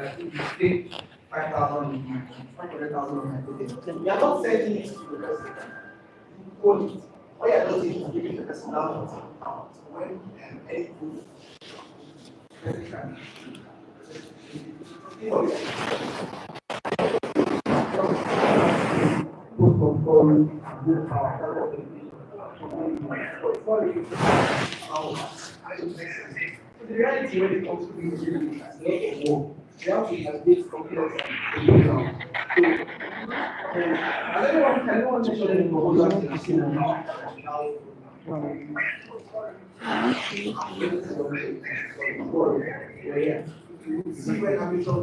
I think you take 5,000 of my 500,000 of my token. You are not sending it to the person. You hold it. All you are just doing is giving the person out. When any proof, person can. You know, control, good power. The reality when it comes to being really is not a war. Reality has built confidence and belief. I don't want to mention any proposals that I've seen now. Yeah. You see when Hamilton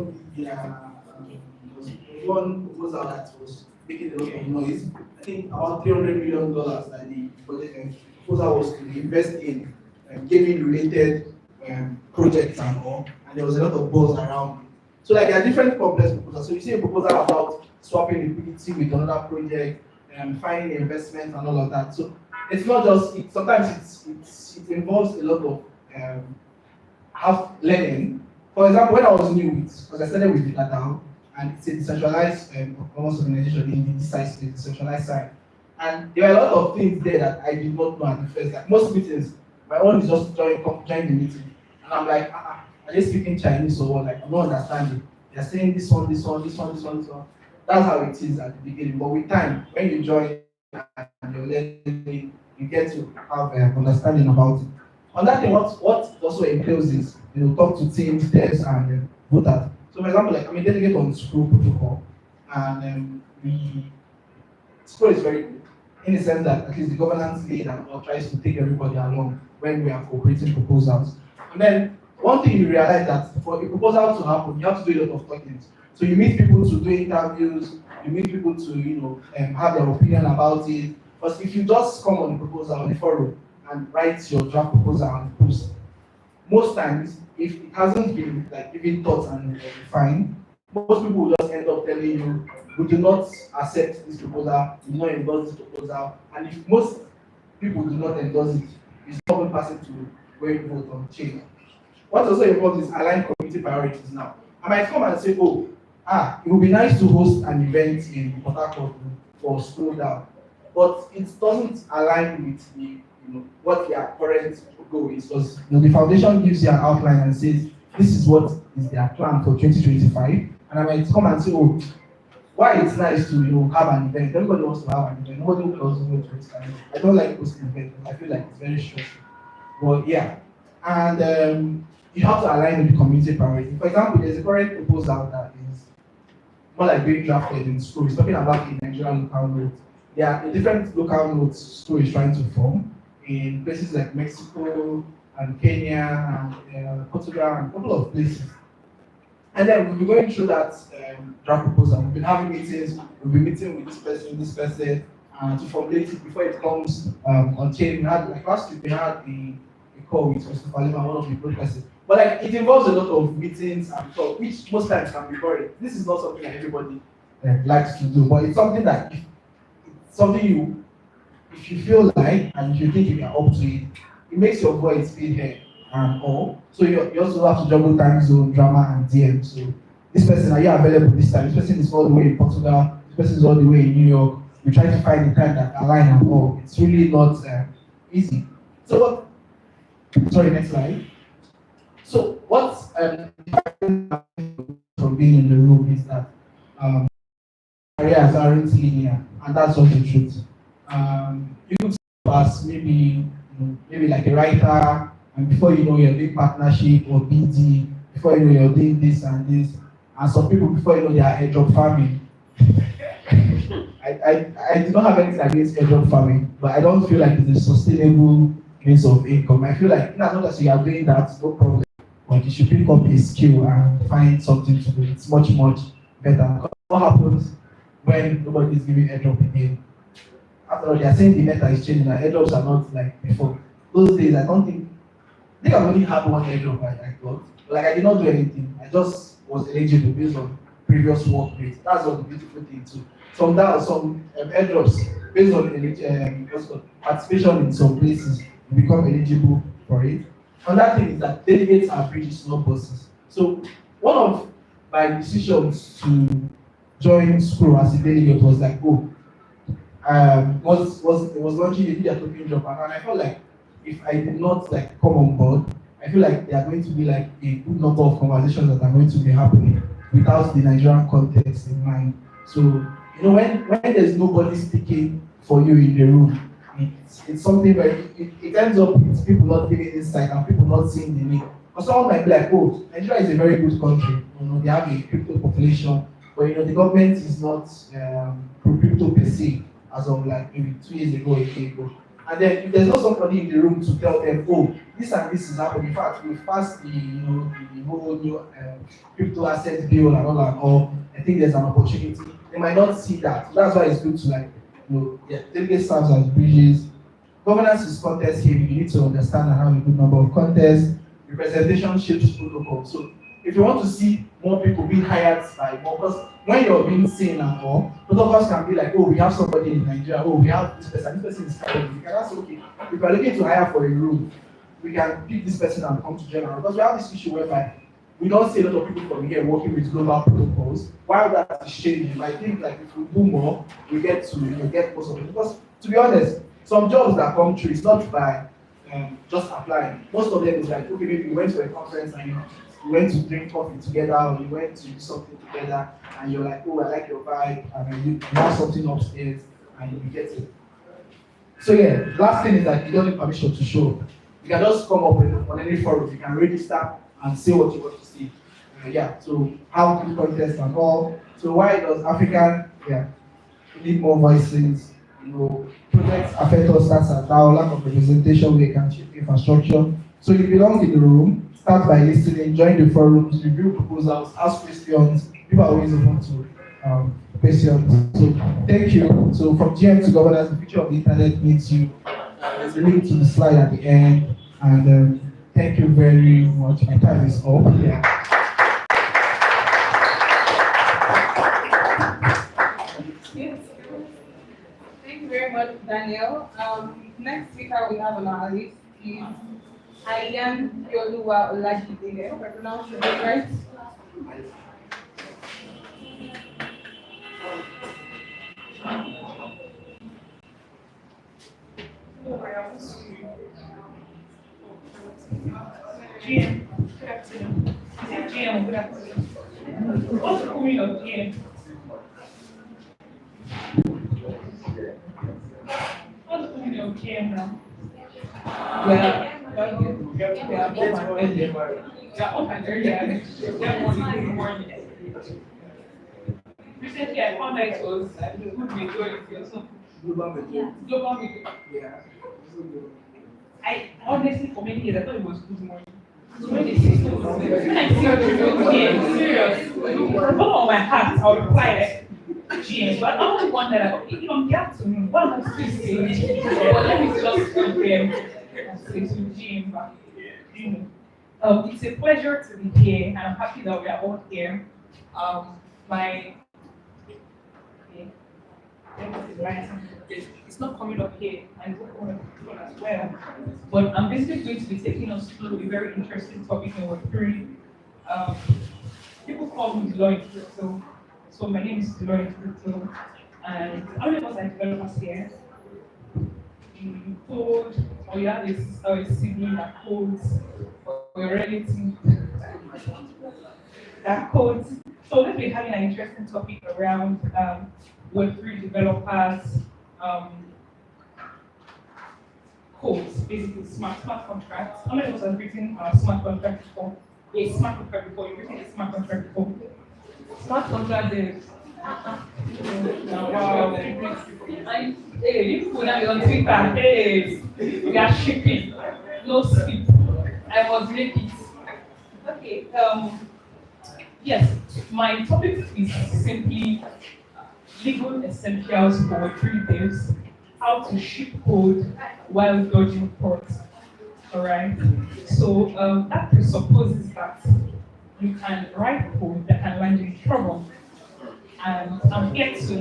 was one proposal that was making a lot of noise. I think about $300 million that the proposal was to invest in gaming related projects and all, and there was a lot of buzz around it. So like there are different complex proposals. So you see a proposal about swapping liquidity with another project, finding investment and all of that. So it's not just sometimes it involves a lot of have learning. For example, when I was new because I started with data and it's a decentralized almost organization in the decentralized side. And there are a lot of things there that I did not know at the first. Like most meetings, my own is just join the meeting. And I'm like, are they speaking Chinese or what? Like I'm not understanding. They're saying this one. That's how it is at the beginning. But with time, when you join and you're learning, you get to have understanding about it. On that thing, what also entails is talk to teams, devs, and voters. So, for example, like I'm a delegate on the school protocol, and the school is very good in the sense that at least the governance lead and all tries to take everybody along when we are cooperating proposals. And then one thing you realize that for a proposal to happen, you have to do a lot of talking. So you meet people to do interviews, you meet people to have their opinion about it. But if you just come on the proposal on the forum and write your draft proposal and post, most times if it hasn't been like given thought and refined, most people will just end up telling you, we do not accept this proposal, we do not endorse this proposal, and if most people do not endorse it, it's not going to pass it to where you vote on change. What also involves is align community priorities now. I might come and say, it would be nice to host an event in Port Harcourt for school down, but it doesn't align with the what their current goal is, because the foundation gives you an outline and says this is what is their plan for 2025, and I might come and say, why it's nice to have an event. Everybody wants to have an event. Nobody doesn't want to host an event. I don't like hosting events. I feel like it's very stressful. But yeah, and you have to align with the community priority. For example, there's a current proposal that is more like being drafted in school. It's talking about the Nigerian local notes. There are different local notes school is trying to form in places like Mexico and Kenya and Portugal and a couple of places. And then we'll be going through that draft proposal. We've been having meetings, we'll be meeting with this person, to formulate it before it comes on chain. We had, like last week, we had a call with Mr. Palima, one of the broadcasters. But like it involves a lot of meetings and talk, which most times can be boring. This is not something that everybody likes to do, but it's something that if you feel like and if you think you are up to it, it makes your voice feel heard and all. So you also have to juggle time zone, drama, and DM. So this person, are you available this time? This person is all the way in Portugal. This person is all the way in New York. We try to find the time that align and all. It's really not easy. So what? Sorry, next slide. So what's from being in the room is that careers aren't linear, and that's just the truth. You could pass maybe like a writer, and before you know you're doing partnership or BD, before you know you're doing this and this, and some people before you know they are airdrop farming. I do not have anything against airdrop farming, but I don't feel like it's a sustainable means of income. I feel like as long as you are doing that, no problem. But you should pick up a skill and find something to do. It's much better. What happens when nobody is giving airdrop again? After all, they are saying the meta is changing and airdrops are not like before. Those days, I think I've only had one airdrop I got. Like I did not do anything. I just was eligible based on previous work rate. That's what the beautiful thing too. Some airdrops based on participation in some places, you become eligible for it. Another thing is that delegates are bridges, not buses. So one of my decisions to join school as a delegate was like, oh, was launching a media token job, and I felt like if I did not like come on board, I feel like there are going to be like a good number of conversations that are going to be happening without the Nigerian context in mind. So when there's nobody speaking for you in the room, it's something very it ends up with people not giving insight and people not seeing the need. Because someone might be like, oh, Nigeria is a very good country. They have a crypto population, but the government is not pro crypto per se as of like maybe 2 years ago, a year ago. And then if there's not somebody in the room to tell them, oh, this and this is happening. In fact, we've passed the whole new crypto asset bill and all. I think there's an opportunity. They might not see that. So that's why it's good to like, delegate serves as bridges. Governance is context here. You need to understand and have a good number of contests. Representation shapes protocol. So if you want to see more people being hired by more, because when you're being seen and all, protocols can be like, oh, we have somebody in Nigeria, oh, we have this person is hired. You can ask, okay, if we're looking to hire for a role, we can pick this person and come to general. Because we have this issue whereby we don't see a lot of people from here working with global protocols. While that is changing, I think like if we do more, we get to get most of it. Because to be honest, some jobs that come through, it's not by just applying. Most of them is like, okay, maybe you went to a conference and you went to drink coffee together, or you went to do something together, and you're like, oh, I like your vibe, and then you have something upstairs, and you get it. So yeah, last thing is that you don't need permission to show up. You can just come up on any forum, you can register and say what you want to say. So how to contest and all. So why does African need more voices? Projects affect us starts at now, lack of representation, we can shape infrastructure. So you belong in the room, start by listening, join the forums, review proposals, ask questions. People are always open to questions. So thank you. So from GM to governance, the future of the internet needs you. There's a link to the slide at the end. And thank you very much. My time is up. Thank you very much, Daniel. Next speaker we have on our list is Ayan Yoluwa Olajide. I hope I pronounced your name right. GM, good afternoon. Is it GM? Good afternoon. What's the meaning of GM? What's the meaning of GM now? Recently, I found out it was good majority or something. Global majority. Yeah. I honestly, for many years, I thought it was good morning. So when they say so, when I see GM, serious, from the bottom of my heart, I would reply GM. But I always wonder, if I'm the afternoon, what am I supposed to say? But let me just confirm and say to GM. But, it's a pleasure to be here, and I'm happy that we are all here. It's not coming up here, and it's not coming up as well. But I'm basically going to be taking us through a very interesting topic in Web 3. People call me Deloitte Crypto. So my name is Deloitte Crypto, and how many of us are developers here? You code, or you have a sibling that codes, or your relative that codes. So let's be having an interesting topic around Web3 developers, codes, basically smart contracts. How many of us have written a smart contract before? A smart contract before? You've written a smart contract before? Smart contract is. Wow. Hey, you people now on Twitter. Hey, we are shipping. No skip. I must make it. Okay. Yes, my topic is simply legal essentials for Web3 devs, how to ship code while dodging ports. Alright, so that presupposes that you can write code that can land you in trouble. And I'm here to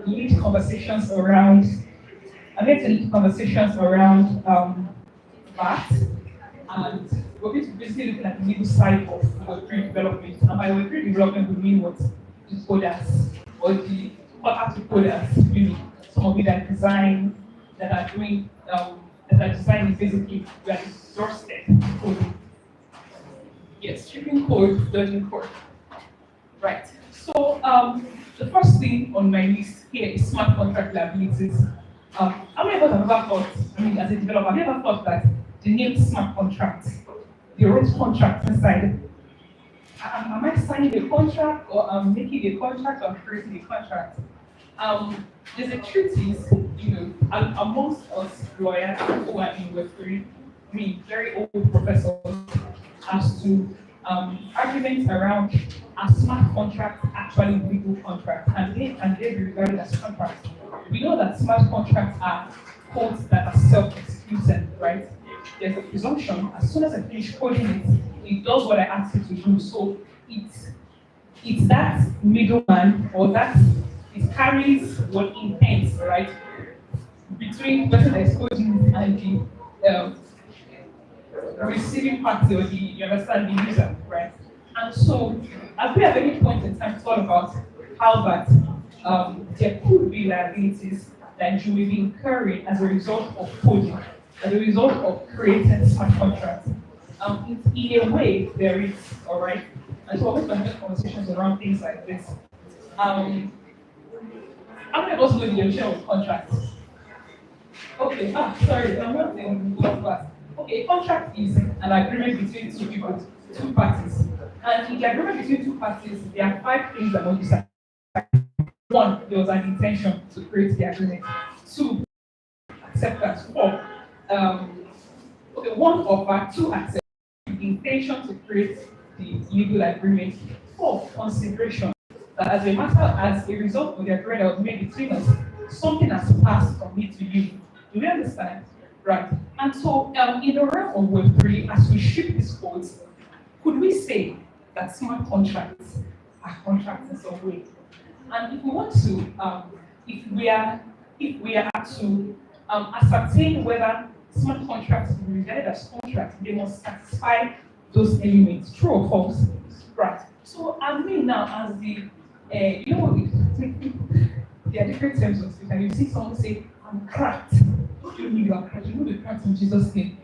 lead conversations around. that, and we're going to be basically looking at the legal side of Web3 development. And by Web3 development, we mean what? The coders, or the contact with coders, really. Some of you that design, that are doing, that are designing basically, we are exhausted coding. Yes, stripping code, dodging code. Right. So the first thing on my list here is smart contract liabilities. How many of us have ever thought, I mean, as a developer, have you ever thought that the name smart contract, the wrote contract inside? Am I signing a contract, or I'm making a contract, or I'm creating a contract? There's a treatise, amongst us lawyers who are in Web3, I mean, very old professors, as to arguments around are smart contracts actually legal contracts, and they be regarded as contracts. We know that smart contracts are codes that are self-executing, right? There's a presumption, as soon as I finish coding it, it does what I asked it to do. So it's that middleman, or that it carries what intent, right? Between the person that is coding and the receiving party, or you understand, the user, right? And so, have we at any point in time thought about how that there could be liabilities that you may be incurring as a result of coding, as a result of creating smart contracts? In a way, there is, all right? And so we're going to have conversations around things like this. How many of us know the definition of contracts? Okay, sorry, I'm not in class. Okay, a contract is an agreement between two people, two parties. And in the agreement between two parties, there are 5 things that must be satisfied. 1, there was an intention to create the agreement. 2, acceptance. 4, 1 offer, 2, acceptance. The intention to create the legal agreement. 4, consideration. That as a result of the agreement that was made between us, something has passed from me to you. Do we understand? Right. And so, in the realm of Web3, as we ship these codes, could we say that smart contracts are contracts in some way? And if we want to, if we are to ascertain whether smart contracts will be regarded as contracts, they must satisfy those elements. True or false? Right. So, as me now, as the you know what? There are different terms of speech, and you see someone say, "I'm cracked." What do you mean you are cracked? You know the cracked in Jesus' name.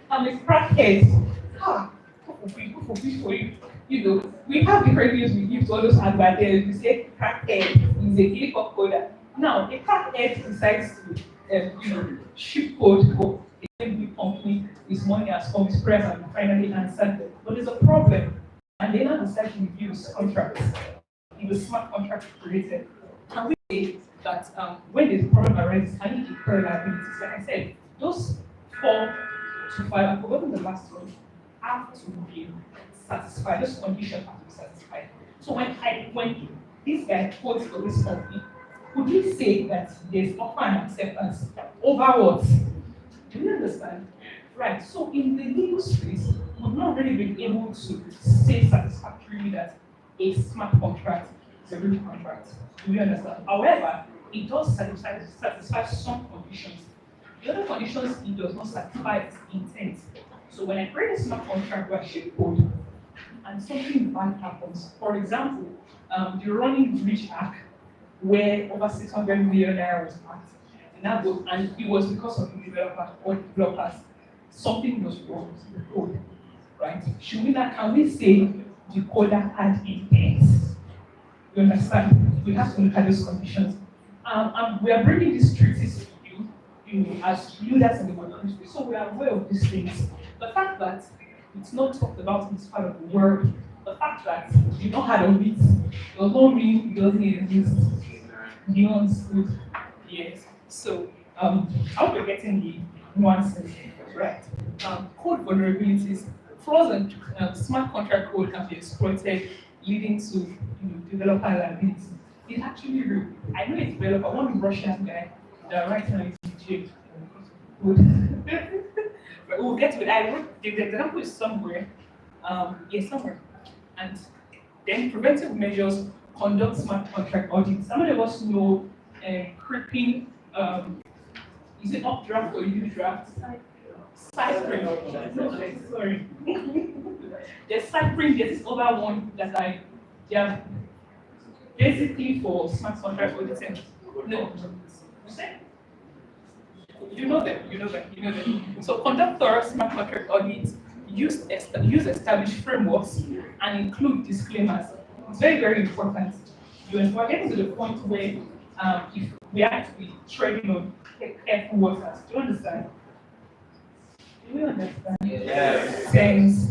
I'm a crackhead. Good for you. You know, we have different names we give to all those advertisements. We say crackhead is a click-up coder. Now, a crackhead decides to, ship code for a big company. His money has come, his prayers have been finally answered. But there's a problem, and they now decide to review his contracts. In the smart contract created, can we say that when the problem arises, I need to incur liabilities? Like I said, those 4 to 5, I've forgotten the last one, have to be satisfied. Those conditions have to be satisfied. So when this guy quotes for this company, could we say that there's offer and acceptance over what? Do you understand? Right. So in the legal space, we've not really been able to say satisfactorily that a smart contract is a real contract. Do you understand? However, it does satisfy some conditions. The other conditions, it does not satisfy its intent. So when I create a smart contract where I ship code and something bad happens, for example, the running breach hack where over 600 million naira was hacked, and it was because of the developer or developers, something was wrong with the code, right? Can we say the coder had intent? You understand? We have to look at those conditions. And we are bringing these treaties to you as leaders in the Web3 space, so we are aware of these things. The fact that it's not talked about in this part of the world, the fact that you don't have a it does not mean it doesn't exist. Nuances, yes. So, I hope you're getting the nuances right. Code vulnerabilities, flaws in smart contract code can be exploited, leading to developer liability. It's actually real. I know a developer, one Russian guy, that right now is in jail. But we'll get to it. I wrote the example is somewhere. Somewhere. And then preventive measures, conduct smart contract audits. Some of us know creeping, is it updraft or UDraft? Cypring. No, sorry. There's Cypring, there's this other one that they are basically for smart contract auditing. No, you say? You know them, you know them, you know them. So conduct thorough smart contract audits, use established frameworks, and include disclaimers. It's very, very important. We're getting to the point where if we have to be treading on careful waters. Do you understand? Do you understand? Yes.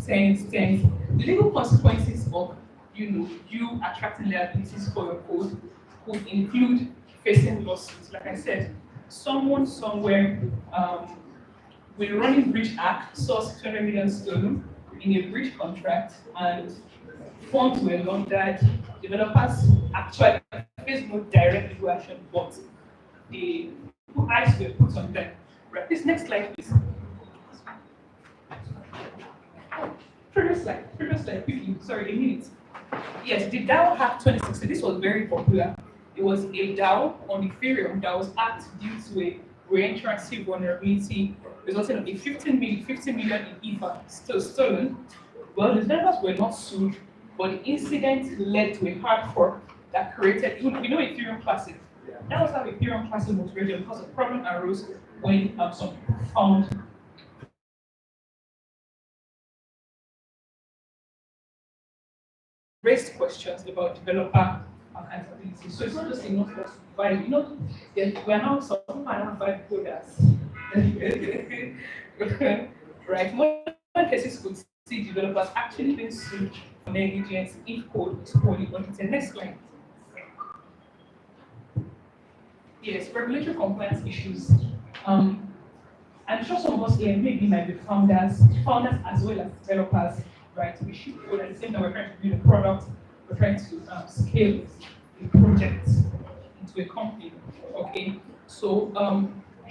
Thanks. The legal consequences of you attracting liabilities for your code could include facing lawsuits. Like I said, someone somewhere with a running breach act saw 600 million stolen in a breach contract and funds were laundered. Developers actually faced no direct legal action, but the eyes were put on them. Right. This next slide, please. Previous slide, quickly. Sorry, a minute. Yes, the DAO hack 2016. This was very popular. It was a DAO on Ethereum that was hacked due to a reentrancy vulnerability, resulting in a 50 million in ETH still stolen. Well, the developers were not sued, but the incident led to a hard fork that created, Ethereum Classic. That was how Ethereum Classic was created because a problem arose when some people found raised questions about developer accountability. So it's not just enough for us to provide, we are now some people are now five coders. Right? More cases could see developers actually being sued for negligence if code is poorly audited. Next slide. Yes, regulatory compliance issues. I'm sure some of us here maybe might be founders as well as developers, right? We should code at the same time we're trying to build a product, we're trying to scale a project into a company. Okay, so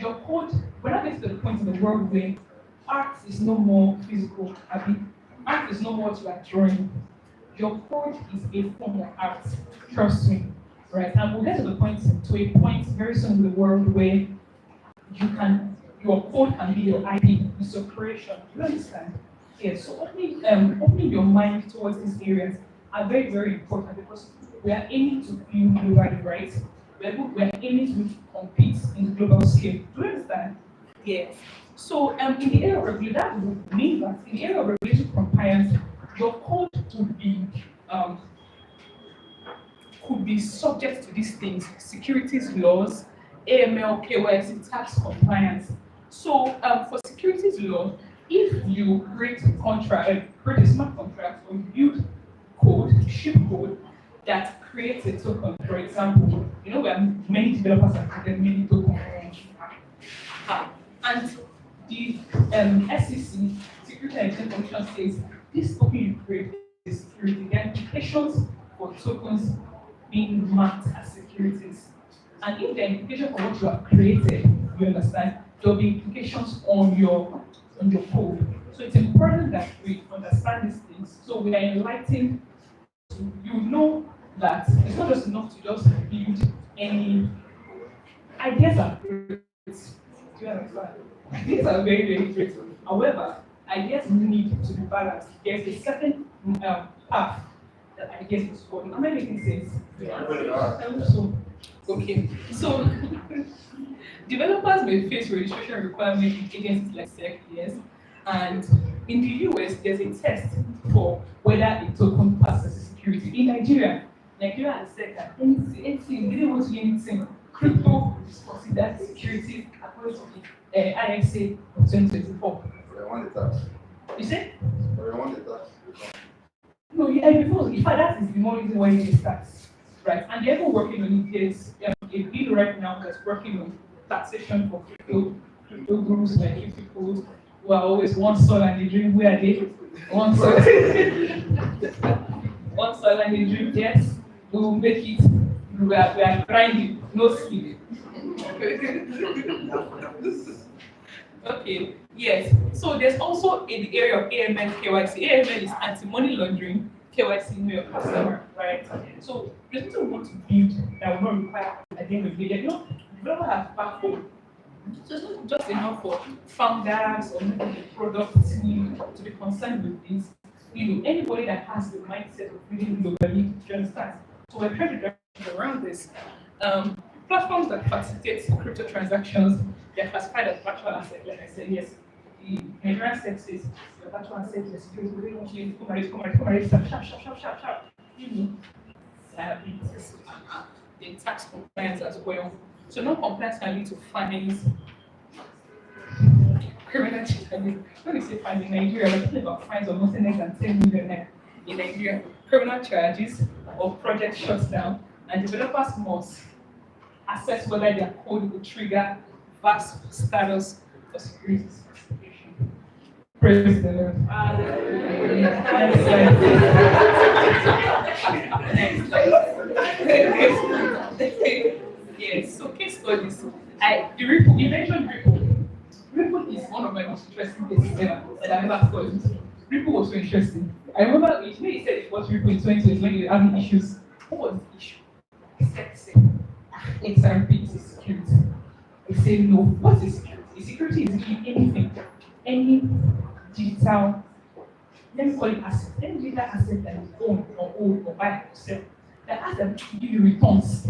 your code, we're not getting to the point in the world where art is no more physical. Art is no more what you are drawing. Your code is a form of art. Trust me, right? And we'll get to a point very soon in the world where your code can be your IP, it's your creation. Do you understand? Yes. So opening your mind towards these areas are very, very important because we are aiming to build globally, right? We are aiming to compete in the global scale. Do you understand? Yes. So in the area of regulation, that would mean that in the area of regulation compliance, your code could be subject to these things: securities laws, AML, KYC, tax compliance. So for securities law, if you create a smart contract or build ship code that creates a token, for example, where many developers have created many tokens. And the SEC, Security and Exchange Commission, says this token you create is security. There are implications for tokens being marked as securities. And if there are implications for what you have created, you understand, there will be implications on your code. So it's important that we understand these things. So we are enlightened. You know that it's not just enough to just build any ideas are great. Do you understand? Ideas are very, very great. However, ideas need to be balanced. There's a certain path that ideas is following. Am I making sense? Yeah. Okay. So developers may face registration requirements in agencies like SEC, yes. And in the US, there's a test for whether a token passes security. In Nigeria and SEC, anything, they didn't want to do anything. Crypto is considered security according to the ISA of 2024. You say? No, yeah, because in fact that is the more reason why it starts. Right, and they're even working on it. There's a bill right now that's working on taxation for crypto groups like you people who are always one soul and they dream. Where are they? One soul. One soul and they dream. Yes, we will make it. We are grinding, no sleep. Okay, yes. So there's also in the area of AML, KYC. AML is anti-money laundering. KYC, know your customer, right? So there's something we want to build that will not require at the end of the day. Developers have platform So it's not just enough for founders or maybe the product team to be concerned with this. Anybody that has the mindset of reading globally, you understand? So we're trying to drive around this. Platforms that facilitate crypto transactions, they're classified as virtual assets. Like I said, yes, the Nigerian says the virtual assets, the security, we want you to come and sharp, sharp, sharp, sharp, sharp, sharp. The tax compliance as well. So non-compliance can lead to fines, criminal charges. When we say fines in Nigeria, we're talking about fines of nothing less than 10 million naira in Nigeria. Criminal charges or project shuts down, and developers must assess whether their code will trigger fast status for security certification. Praise the Lord. Next slide. Yes, so case studies. The Ripple, you mentioned Ripple. Ripple is one of my most interesting cases ever that I've ever studied. Ripple was so interesting. I remember he said it was Ripple in 2020 when you were having issues. What was the issue? He said, XRP is security. I say no. What is security? Security is anything, any digital, let me call it asset, any digital asset that is owned or owned or buy or sell that has them to give you returns.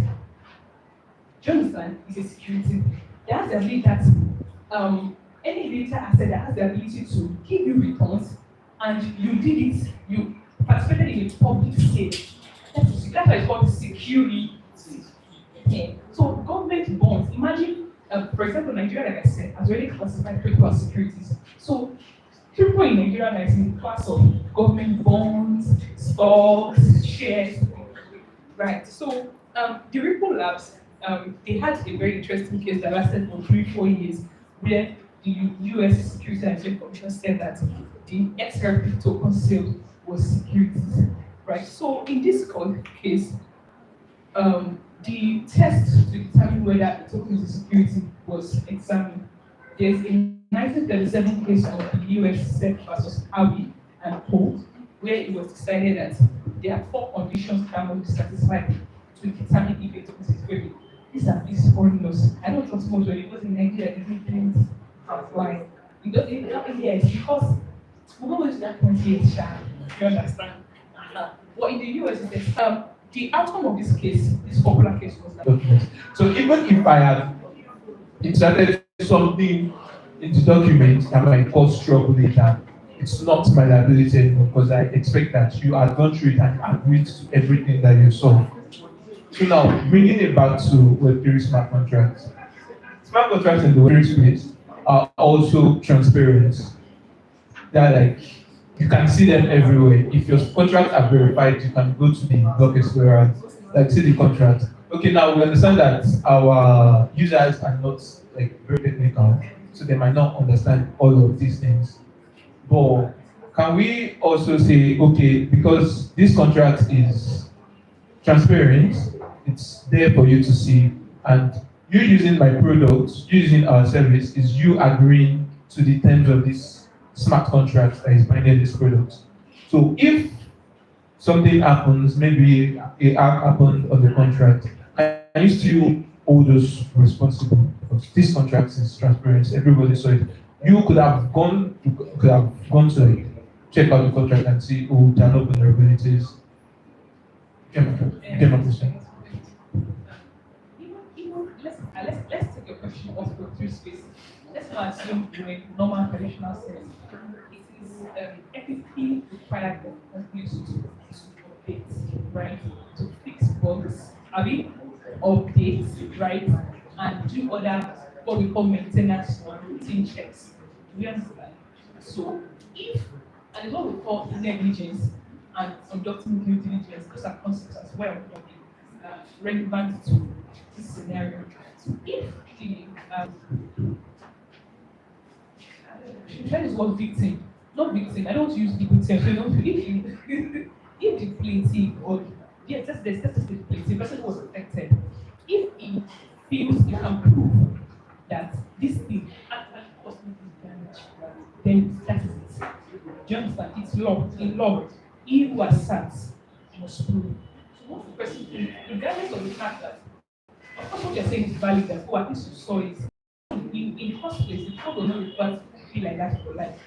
Do you understand? It's a security. That has the ability that any digital asset that has the ability to give you returns, and you did it, you participated in a public sale. That's why it's called security. Yeah. So government bonds, imagine, for example, Nigeria, like I said, has already classified crypto as securities. So crypto in Nigeria is in the class of government bonds, stocks, shares, right? So the Ripple Labs, they had a very interesting case that lasted for 3-4 years, where the US Securities and Exchange Commission said that the XRP token sale was securities, right? So in this case, the test to determine whether a token is a security was examined. There's a 1937 case of the US SEC versus Harvey and Co., where it was decided that there are 4 conditions that must be satisfied to determine if a token is a security. These are these foreign laws. I don't trust most of it because in Nigeria, different things apply. Because in India, it's because we don't go to that point yet, you understand? But in the US, it's the outcome of this case, this popular case, was that. So even if I have inserted something in the document that might cause trouble later, it's not my liability anymore because I expect that you have gone through it and agreed to everything that you saw. So now, bringing it back to Web3 smart contracts. Smart contracts in the Web3 space are also transparent. They're like, you can see them everywhere. If your contracts are verified, you can go to the block explorer, like see the contract. Okay, now we understand that our users are not like very technical, so they might not understand all of these things. But can we also say, okay, because this contract is transparent, it's there for you to see, and you using my product, using our service, is you agreeing to the terms of this smart contract that is binding this product. So if something happens, maybe a hack happened on the contract, can you still hold us responsible? Because this contract is transparent, everybody saw it. You could have gone to like, check out the contract and see, oh, there are no vulnerabilities. Get my question. Let's take a question of the 3 space. Let's not assume you're in normal traditional sense. It is ethically required for companies to update, right? To fix bugs, updates, right? And do other what we call maintenance or routine checks. Do you understand? So if, and it's what we call negligence and conducting due diligence, those are concepts as well relevant to this scenario. So if the that is what victim, not victim. I don't use the victim. So don't if the plaintiff or yes, that's the plaintiff person was affected. If he feels he can prove that this thing actually caused me this damage, then that is it. Do you understand? It's law. In law, he who asserts must prove. So what the person thinks, regardless of the fact that, of course, what you're saying is valid, that oh, at least you saw it. in the first place, the code does not require to be like that for life,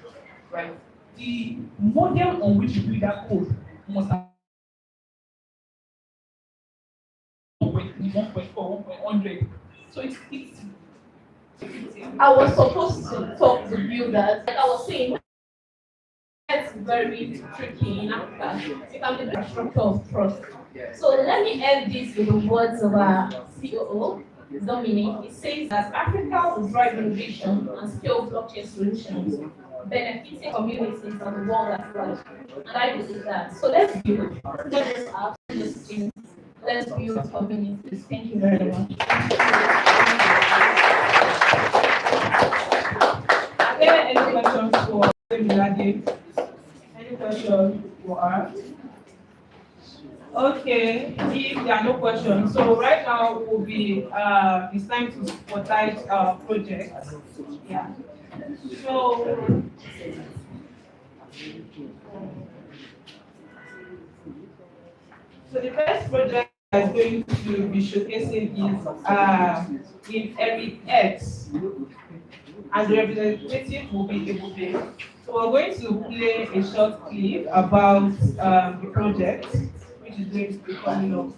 right? The model on which you build that code must have 1.4, 1.100. So it's I was supposed to talk to builders. Like I was saying, it's very tricky in Africa. You can build a structure of trust. So let me end this with the words of our COO, Dominic. He says that Africa will drive innovation and scale blockchain solutions, benefiting communities and the world at large. And I believe that. So let's build, not just apps, not just things. Let's build communities. Thank you very much. Are there any questions for Miladi? Any questions for us? Okay, if there are no questions, so right now will be it's time to spotlight our project. Yeah. So the first project that's going to be showcasing is in every X, and the representative will be Ebube. So we're going to play a short clip about the project, which is going to be coming up.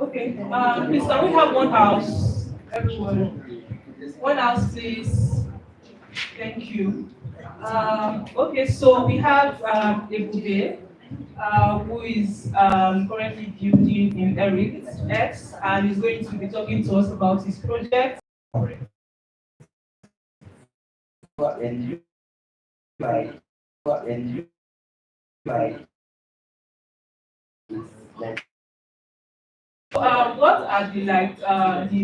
Okay, please can we have one house, everyone? One house, please. Thank you. Okay, so we have Ebube, who is currently building in Eric X, and is going to be talking to us about his project. And you like and you like What are the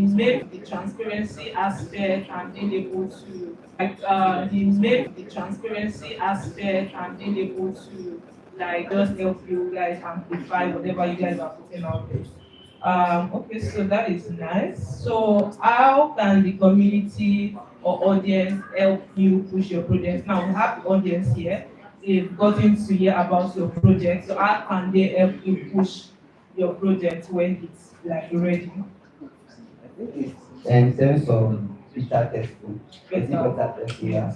main the transparency aspect and being able to the transparency aspect and being able to just help you guys amplify whatever you guys are putting out there. Okay, so that is nice. So how can the community or audience help you push your project? Now we have the audience here. They've gotten to hear about your project. So how can they help you push your project when it's like ready? I think it's in terms of beta testing. Is it beta testing? Yeah.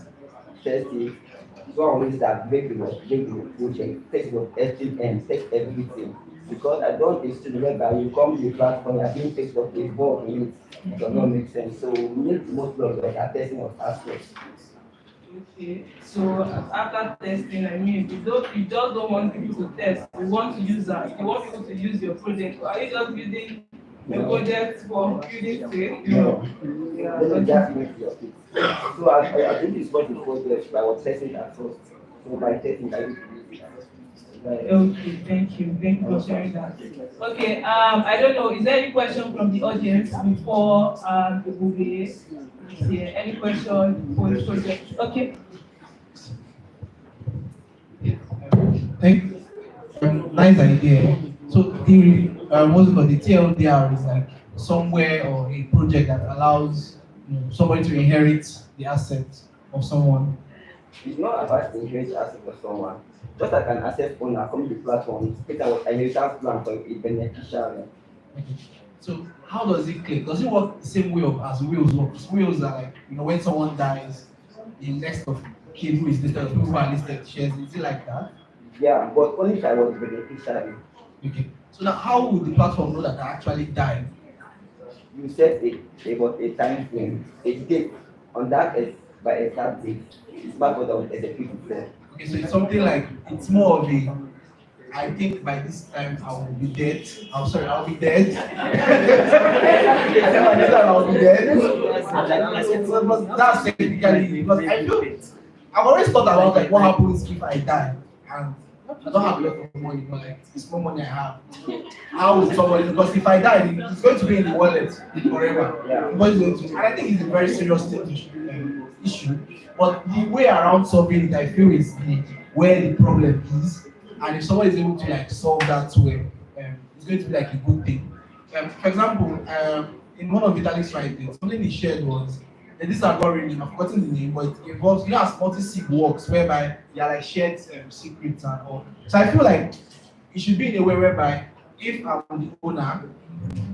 Test it. So always that make the project, test your every end, test everything. Because I don't want a student whereby you come to the platform, you're being fixed up involved in it. It does not make sense. So we need the most of like a testing of aspects. Okay. So after testing, I mean, you just don't want people to test. You want to use that. You want people to use your project. Are you just using the project for building sake? No. Yeah. Let me just make your fix. So I think it's what the project by what testing at first. So by testing, I will use it. Okay, thank you. Thank you for sharing that. Okay, I don't know, is there any question from the audience before the movie? Yeah, any question for the project? Okay. Thank nice idea. So the what's it called? The TLDR is like somewhere or a project that allows somebody to inherit the assets of someone. It's not about the inheritance asset for someone. Just like an asset owner come to the platform, take our inheritance plan for a beneficiary. Okay. So how does it click? Does it work the same way of as wills works? Wills are like when someone dies, the next of kin who is listed, who are listed shares. Is it like that? Yeah, but only if I was beneficiary. Okay. So now how would the platform know that I actually died? You set a time frame, a date on that by a exact date. It's part of the execute itself. Okay, so it's something like it's more of a I think by this time I will be dead. I'm sorry, I'll be dead. I think by this time I'll be dead. But that's technically because I feel I've always thought about like what happens if I die and I don't have a lot of money, but like it's more money I have. How would somebody because if I die, it's going to be in the wallet forever. Yeah. Nobody's going to, and I think it's a very serious issue. But the way around solving it, I feel is the where the problem is. And if someone is able to like solve that way, it's going to be like a good thing. For example, in one of Vitalik's writings, something he shared was this algorithm, I've forgotten the name, but it involves as multi-sig works whereby they are like shared secrets and all. So I feel like it should be in a way whereby if I'm the owner,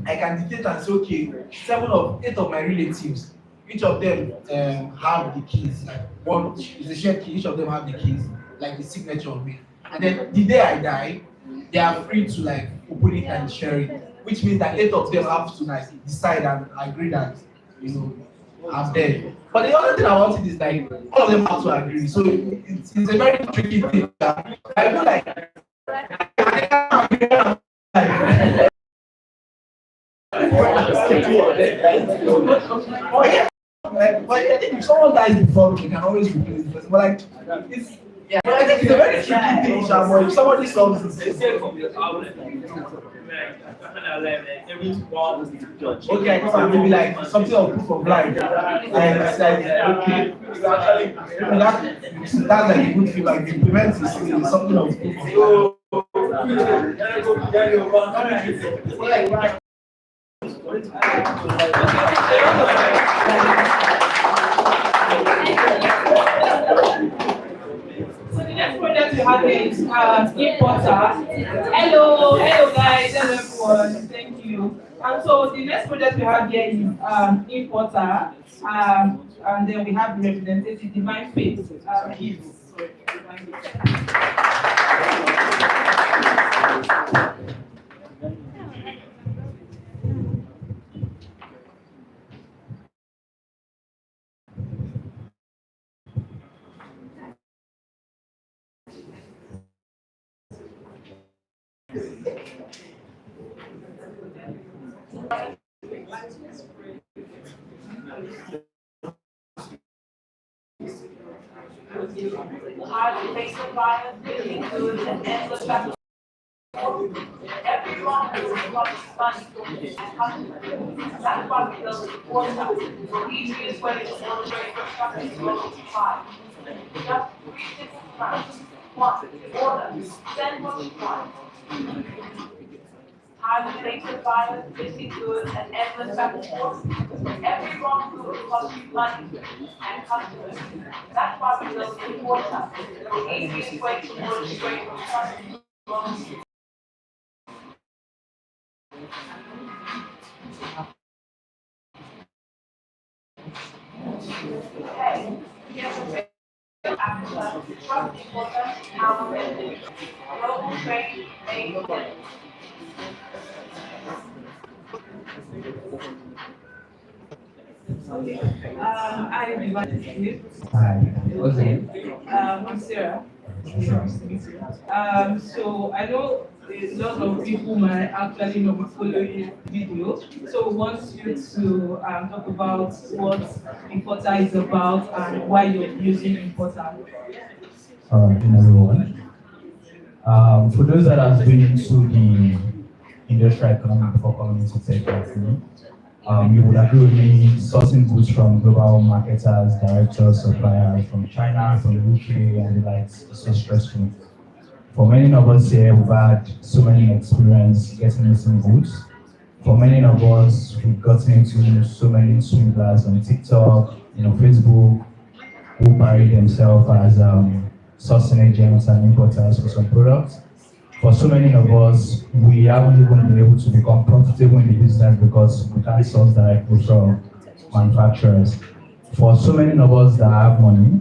I can dictate and say, okay, 8 of my relatives, each of them have the keys. Like one is a shared key, each of them have the keys, like the signature of it. And then the day I die, they are free to like open it and share it, which means that 8 of them have to like decide and agree that I'm dead. But the other thing I wanted is like all of them have to agree. So it's a very tricky thing. I feel like oh yeah, but I think if someone dies before me, they can always replace the person. But like it's but I think it's a very tricky thing, but if somebody solves it, okay, I come and maybe like something of proof of life. And it's like okay, you actually that's like a good thing. Like the prevent is something of proof of life. So the next project we have here is importer. Hello guys, hello everyone. Thank you. And so the next project we have here is importer. And then we have the representative divine faith. How to make the violence really good and end the battle. Everyone has got money and that's why we build the water. The easiest way to illustrate construction is level 5. Just 3 different facts. 1. Water. Then what you want. manipulated buyers, listed goods, and endless back and forth. Every wrongdoer costs you money and customers. That's why we built Importer, the easiest way to work straight from customers. Okay, here's a bit of Africa, trust Importer, how we build it. Global trade made simple. Okay. I invited you. Hi, what's your name? I'm Sarah. Nice to meet you. So I know a lot of people might actually not be following the video. So we want you to talk about what Importer is about and why you're using Importer. Alright, everyone. For those that have been into the industrial economy before coming into tech like me, you would agree with me, sourcing goods from global marketers, directors, suppliers from China, from the UK, and the likes is so stressful. For many of us here, we've had so many experience getting missing goods. For many of us, we've gotten into so many swindlers on TikTok, Facebook, who parade themselves as sourcing agents and importers for some products. For so many of us, we haven't even been able to become profitable in the business because we can't source directly from manufacturers. For so many of us that have money,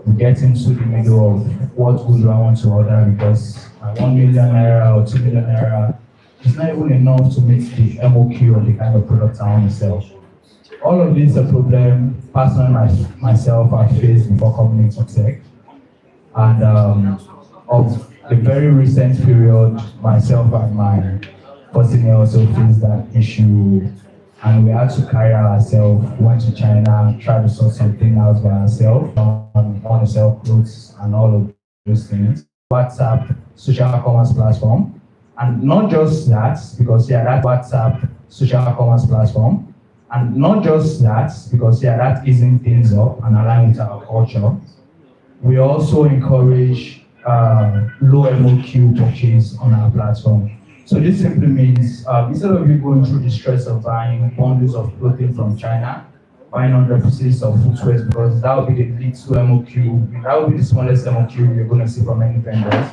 we get into the middle of what goods do I want to order because my 1 million naira or 2 million naira is not even enough to meet the MOQ of the kind of product I want to sell. All of this is a problem personally myself I faced before coming into tech. And of the very recent period, myself and my person also faced that issue, and we had to carry ourselves, went to China, tried to sort something out by ourselves, want to sell clothes and all of those things. WhatsApp, social commerce platform, and not just that, because that WhatsApp, social commerce platform, and not just that, because that easing things up and align with our culture. We also encourage low MOQ purchase on our platform. So this simply means instead of you going through the stress of buying bundles of clothing from China, buying 100 pieces of footwear because that will be the little MOQ, that will be the smallest MOQ you're going to see from any vendors.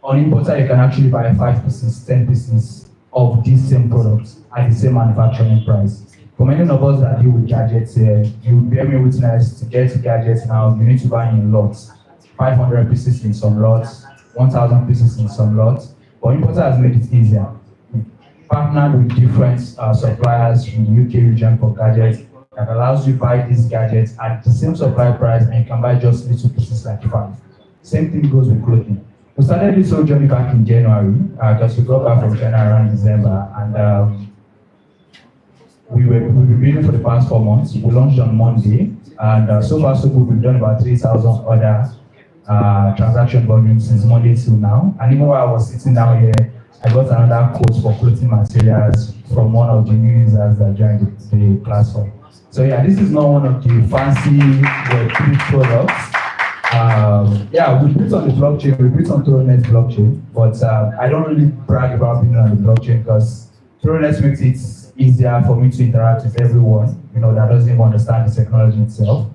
On Importer, you can actually buy 5 pieces, 10 pieces of these same products at the same manufacturing price. For many of us that deal with gadgets here, you bear me witness, to get gadgets now, you need to buy in lots. 500 pieces in some lots, 1,000 pieces in some lots. But Importer has made it easier. We partnered with different suppliers in the UK region for gadgets that allows you to buy these gadgets at the same supply price and you can buy just little pieces like 5. Same thing goes with clothing. We started this whole journey back in January, because we got back from China around December, and we've been building for the past 4 months. We launched on Monday, and so far so good. We've done about 3,000 other transaction volume since Monday till now. And even while I was sitting down here, I got another quote for clothing materials from one of the new users that joined the platform. So this is not one of the fancy Web3 products. We put on the blockchain, we put on Thoroughness blockchain, but I don't really brag about being on the blockchain because Thoroughness makes it easier for me to interact with everyone, that doesn't even understand the technology itself.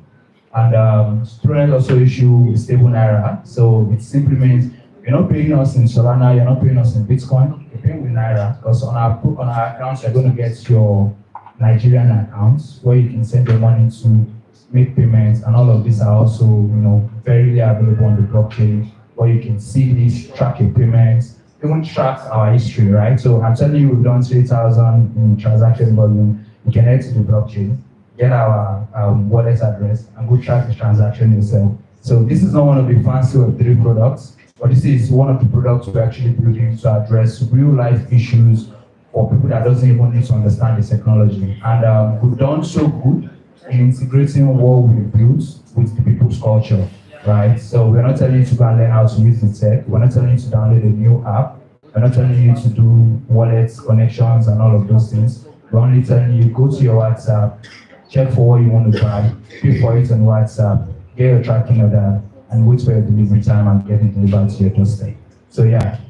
And Thoroughness also issue a stable Naira, so it simply means you're not paying us in Solana, you're not paying us in Bitcoin, you're paying with Naira, because on our accounts, you're going to get your Nigerian accounts where you can send your money to make payments, and all of these are also, very available on the blockchain, where you can see this, track your payments, even track our history, right? So I'm telling you, we've done 3,000 in transaction volume. You can head to the blockchain, get our wallet address, and go track the transaction yourself. So this is not one of the fancy Web3 products, but this is one of the products we're actually building to address real life issues for people that doesn't even need to understand the technology. And we've done so good in integrating what we built with the people's culture, right? So we're not telling you to go and learn how to use the tech. We're not telling you to download a new app. We're not telling you to do wallets, connections, and all of those things. We're only telling you, go to your WhatsApp, check for what you want to buy, pay for it on WhatsApp, get your tracking order, and wait for your delivery time and get it delivered to your doorstep. So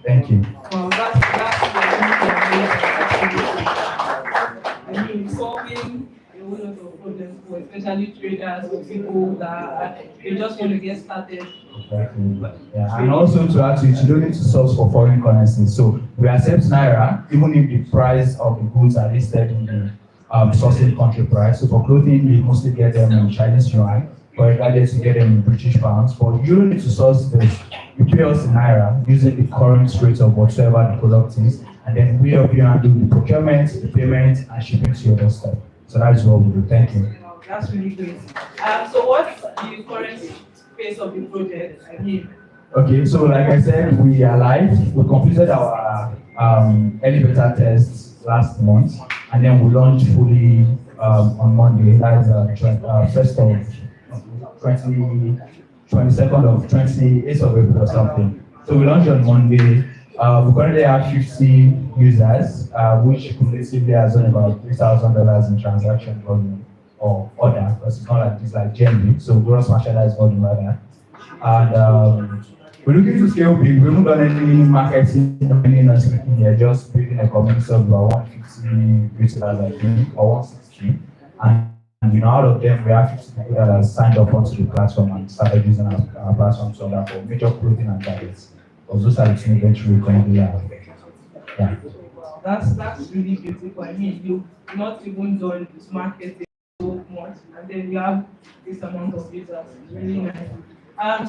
thank you. Well, that's traders, for people that they just want to get started. Exactly. Yeah, and also to add to it, you don't need to source for foreign currency. So we accept Naira, even if the price of the goods are listed in the sourcing country price. So for clothing, we mostly get them in Chinese yuan, for regardless, you get them in British pounds. But you don't need to source this. You pay us in Naira using the current rate of whatsoever the product is, and then we help you handle the procurement, the payment, and shipping to your doorstep. So that is what we do. Thank you. That's really great. So what's the current phase of the project? I mean, Okay, so like I said, we are live. We completed our early beta tests last month, and then we launched fully on Monday. That is first of 22nd of 28th of April or something. So we launched on Monday. We currently have 50 users, which cumulatively has done about $3,000 in transaction volume or order, because it's not like it's like GMV, so gross merchandise volume rather. And we're looking to scale big. We haven't done any marketing or any nothing here, just building a community of about 150 retailers, I think, or 160. And out of them, we have 50 people that have signed up onto the platform and started using our platform to order for major clothing and gadgets. Because those are the two inventory we currently have. Yeah. that's really beautiful. I mean, you've not even done this marketing so much, and then you have this amount of users. It's really nice.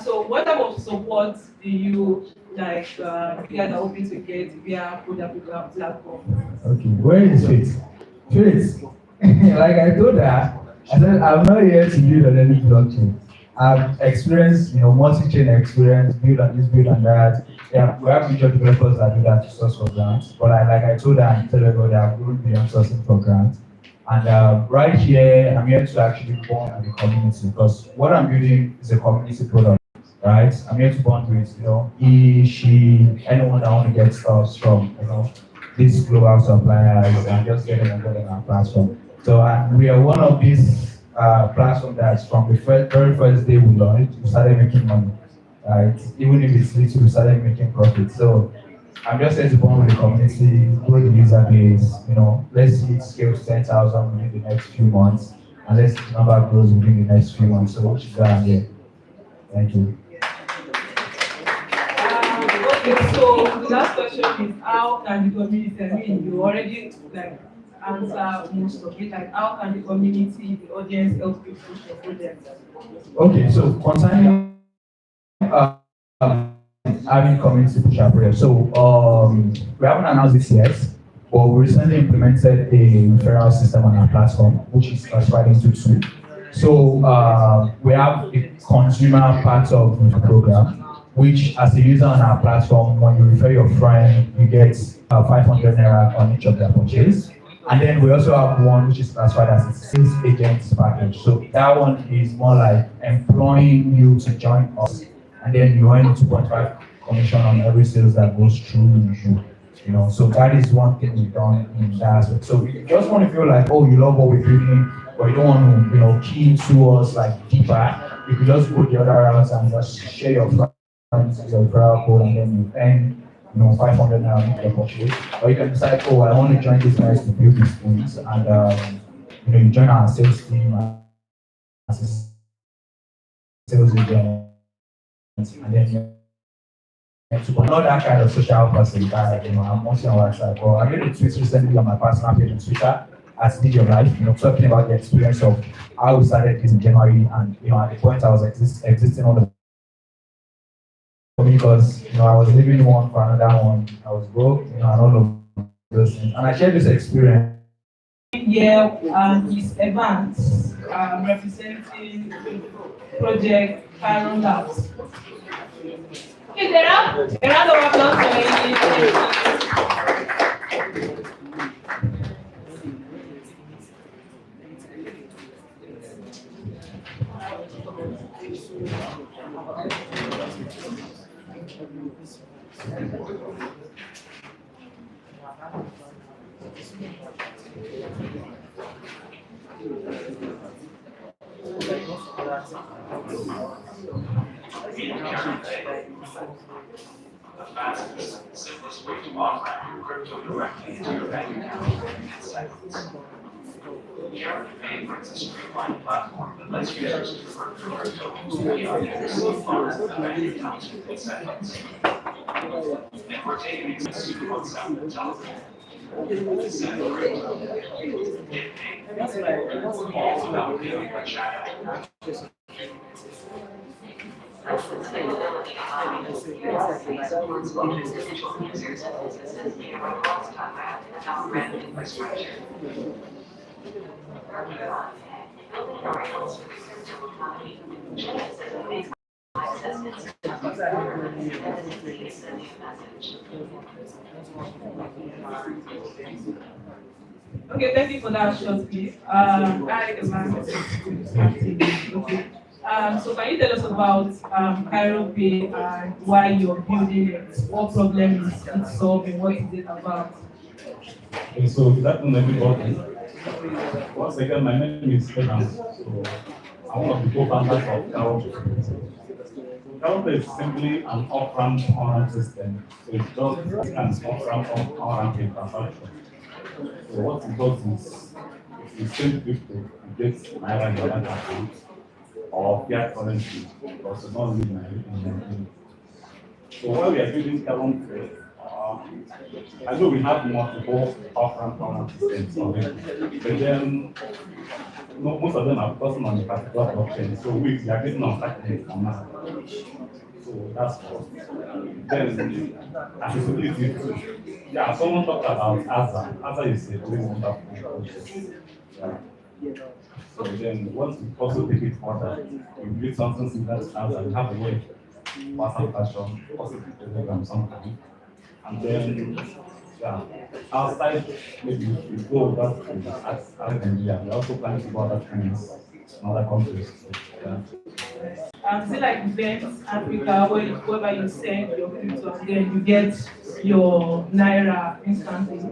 So what type of support do you like you guys are hoping to get via CodeAfrica platform? Okay, where is Faith? Faith, like I told her, I said, I'm not here to build on any blockchain. I've experienced, multi-chain experience, build on this, build on that. Yeah, we have major developers that do that to source for grants. But like I told her and tell everybody, I've grown beyond sourcing for grants. And right here, I'm here to actually bond with the community, because what I'm building is a community product, right? I'm here to bond with, he, she, anyone that want to get stuff from, these global suppliers and just get them on our platform. So we are one of these platforms that's from the very first day we launched, we started making money, right? Even if it's little, we started making profit. So I'm just here to bond with the community, grow the user base, let's see it scale to 10,000 within the next few months, and let's see the number grows within the next few months. So which is why I'm here. Thank you. Okay, so the last question is how can the community, I mean, you already answer most of it, like how can the community, the audience help you push your project? Okay, so concerning having community push our project. So we haven't announced this yet, but we recently implemented a referral system on our platform, which is classified into two. So we have a consumer part of the program, which as a user on our platform, when you refer your friend, you get 500 naira on each of their purchase. And then we also have one which is classified as a sales agent package. So that one is more like employing you to join us, and then you earn 2.5 commission on every sales that goes through you. So that is one thing we've done in that aspect. So if you just want to feel like, oh, you love what we're doing, but you don't want to, key into us like deeper, you can just go the other routes and just share your friends, your referral code, and then you earn 500 naira in your purchase. Or you can decide, oh, I want to join these guys to build these things, and you join our sales team as a sales agent, and then not that kind of social person that I'm mostly on WhatsApp. But I made a tweet recently on my personal page on Twitter as Need Your Life, talking about the experience of how we started this in January, and at the point I was existing on the because I was leaving one for another one, I was broke, and all of those things. And I shared this experience. Here is Evans representing Project Iron Labs. Okay, a round of applause for Amy. Simplest way to off-ramp your crypto directly into your bank account. We are paying for this streamlined platform that lets users convert QR codes to QR receive funds to bank accounts within seconds. And we're taking it super concept mentality. Send crypto, get paid, all without paying for chat. Okay, thank you for that short clip. So can you tell us about Cairo Pay and why you're building it? What problem is it solving? What is it about? Okay, so good afternoon, everybody. Once again, my name is Stefan. So I'm one of the co-founders of Caro is simply an off-ramp on-ramp system. So it's just an off-ramp on-ramp infrastructure. So what it does is it sends people to get Naira in their bank account or fiat currency because it's not really in. So while we are building carbon trade, I know we have multiple off-ramp on systems already, but then most of them are focusing on a particular blockchain. So we are getting on Saturday for now. So that's first. Then accessibility too. Yeah, someone talked about AZA. AZA is a very wonderful project. Yeah. So then once we also take it further, we build something similar to AZA. We have a way WhatsApp version, possibly Telegram sometime. And then, yeah, outside, maybe we go over to Nigeria. We also plan to go other countries in other countries. So, yeah. Is it like events Africa where you send your crypto and then you get your Naira instantly?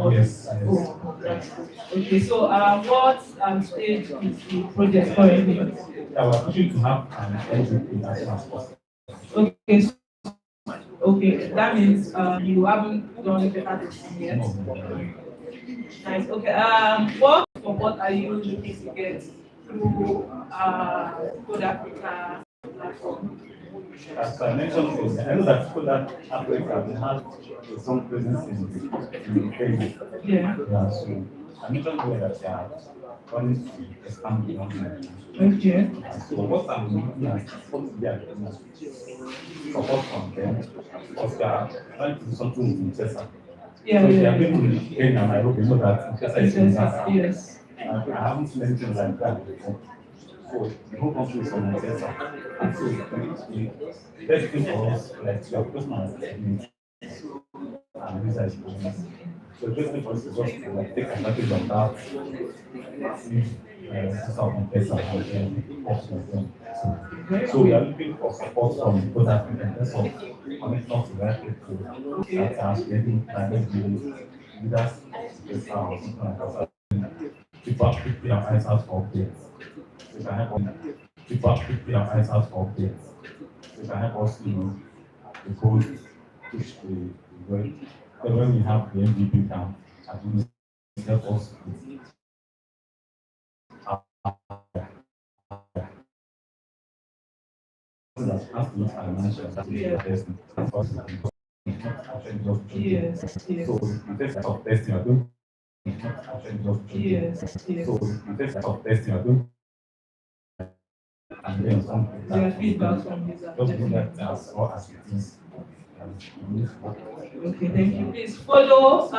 Yes. Oh, that's good. Okay, so what stage is the project currently? Yeah, we're pushing to have an MVP as soon as possible. Okay, okay, that means you haven't done the testing yet. Nice. Okay. What support are you looking to get through CodeAfrica platform? As I mentioned, I know that CodeAfrica has some presence in Kenya. Yeah. Yeah, so I mentioned earlier that they are planning to expand beyond Nigeria. Okay. So what I'm looking at is what they are doing support from them because they are trying to do something in Chesa. Yeah, So yeah. if they are people in Kenya and Nairobi, know that Chesa is in Chesa. Yes. I haven't seen anything like that before. So the whole country is on Chesa. And so the best thing for us, like your personal assessment and user experience. So the best thing for us is just to like take advantage of that massive system of Chesa and then work with them. So we are looking for support from both African in terms of connecting us to right people that are creating private leaders, or something like that. People are keeping their eyes out for updates. So you can help us. People are keeping their eyes out for updates. So you can help us, the code, push the work. Then when we have the MVP count, at least help us with that has to look financial, that is testing. Yes. Yes. So in terms of testing, I don't actually just Yes. Yes. So in terms of testing, I don't and then something Their feedback from users. just do that as well as it is. Okay, thank you. Please follow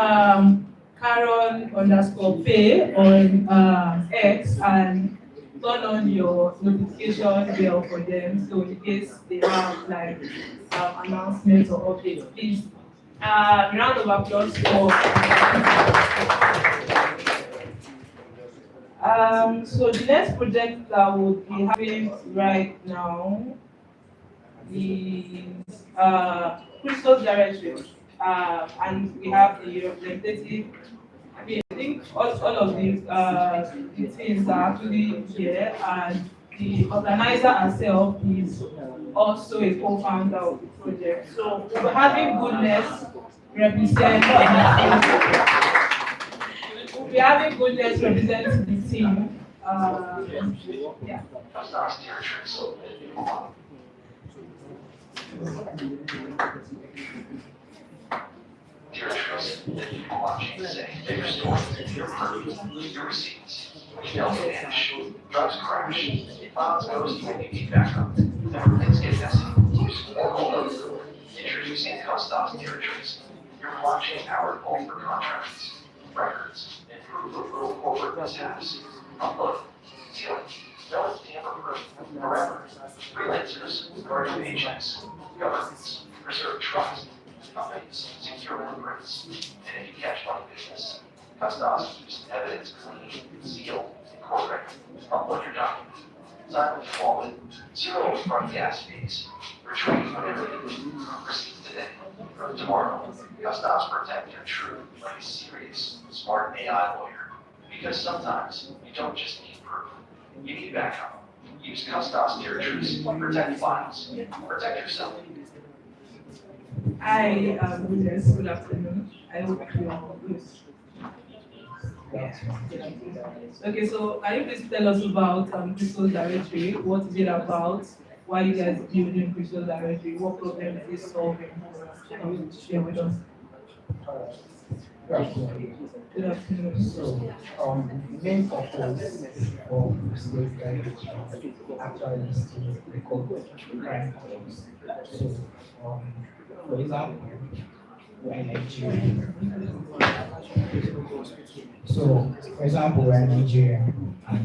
Caron_pay on X and turn on your notification bell for them. So in case they have like announcements or updates, please round of applause for. So the next project that we'll be having right now is Crystal's Directory, and we have the representative. I mean, I think all of the things are actually here, and the organizer herself is also a co-founder of the project. So we're having Goodness represent. We'll be having Goodness represent the team. Yeah. Customers territories. Territories that you blockchain say your story, your purpose, your receipts, emails vanish, drugs crash, files ghost when you need backup, things get messy, or cold. Introducing Customers territories, your blockchain-powered vault for contracts, records, and proof of real corporate mishaps. Upload, seal it, no one's tamper-proof, forever. Freelancers, guard your paychecks, governments, preserve trust, companies, secure blueprints, and if you catch money business, Customers keeps evidence clean, sealed, and correct. Upload your document. Sign with your wallet. Zero upfront gas fees. Retrieve whatever you need. Receive today. Tomorrow. Customers protect your truth like a serious, smart AI lawyer. Because sometimes you don't just need proof. You need backup. Use Customers territories to protect files. Protect yourself. Hi, Willis. Good afternoon. I hope you are good. Okay, so can you please tell us about Crystal Directory? What is it about? Why you guys building Crystal Directory? What problem is it solving? Share with us. Good afternoon. So, the main purpose of Crystal Directory actually is to record crime calls. So, for example, we're in Nigeria. So, for example, we're in Nigeria, and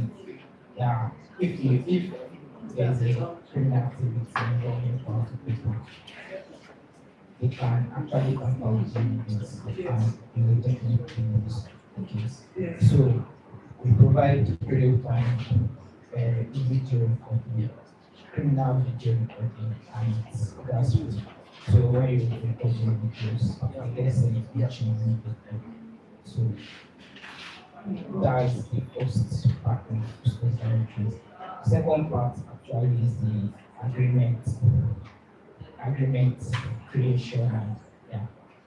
yeah, if there's a criminal activity involving powerful people, they can actually tamper with evidence and you will definitely lose the case. So, we provide real-time video recording, criminal video recording, and it's grassroots. So when you record your videos, I guess each immediately. So that is the first part of Crystal Directories. Second part actually is the agreement creation and yeah.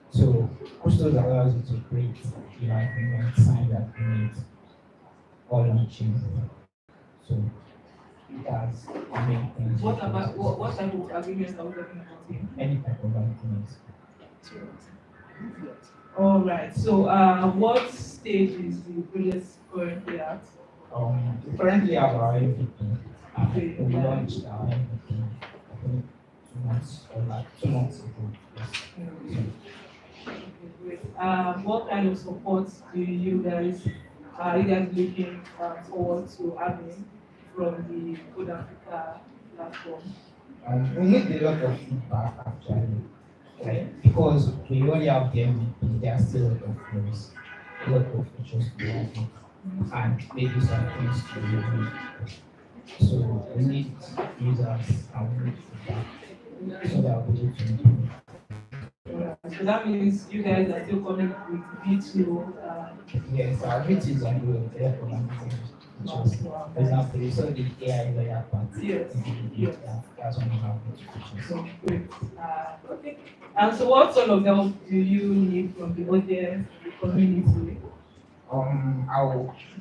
So Crystal allows you to create your agreement, sign the agreement all on chain. So it has many things. What about what type of agreements are we talking about here? Any type of agreement. All right. So, what stage is the project currently at? We currently have our MVP. Okay. We launched our MVP, I think 2 months or like 2 months ago. Yes. Okay, great. What kind of support do you guys are you guys looking forward to having from the CodeAfrica platform? We need a lot of feedback actually. Like, because we only have the MVP, there are still a lot of flaws, a lot of features to add, and maybe some things to review. So we need users and we need feedback so that we'll be able to improve. So that means you guys are still coming with V2. Yes, our VT is on the air programming features. For example, you saw the AI layer part. Yes. That's one of our features. So great. Okay. And so, what sort of help do you need from the audience, the community?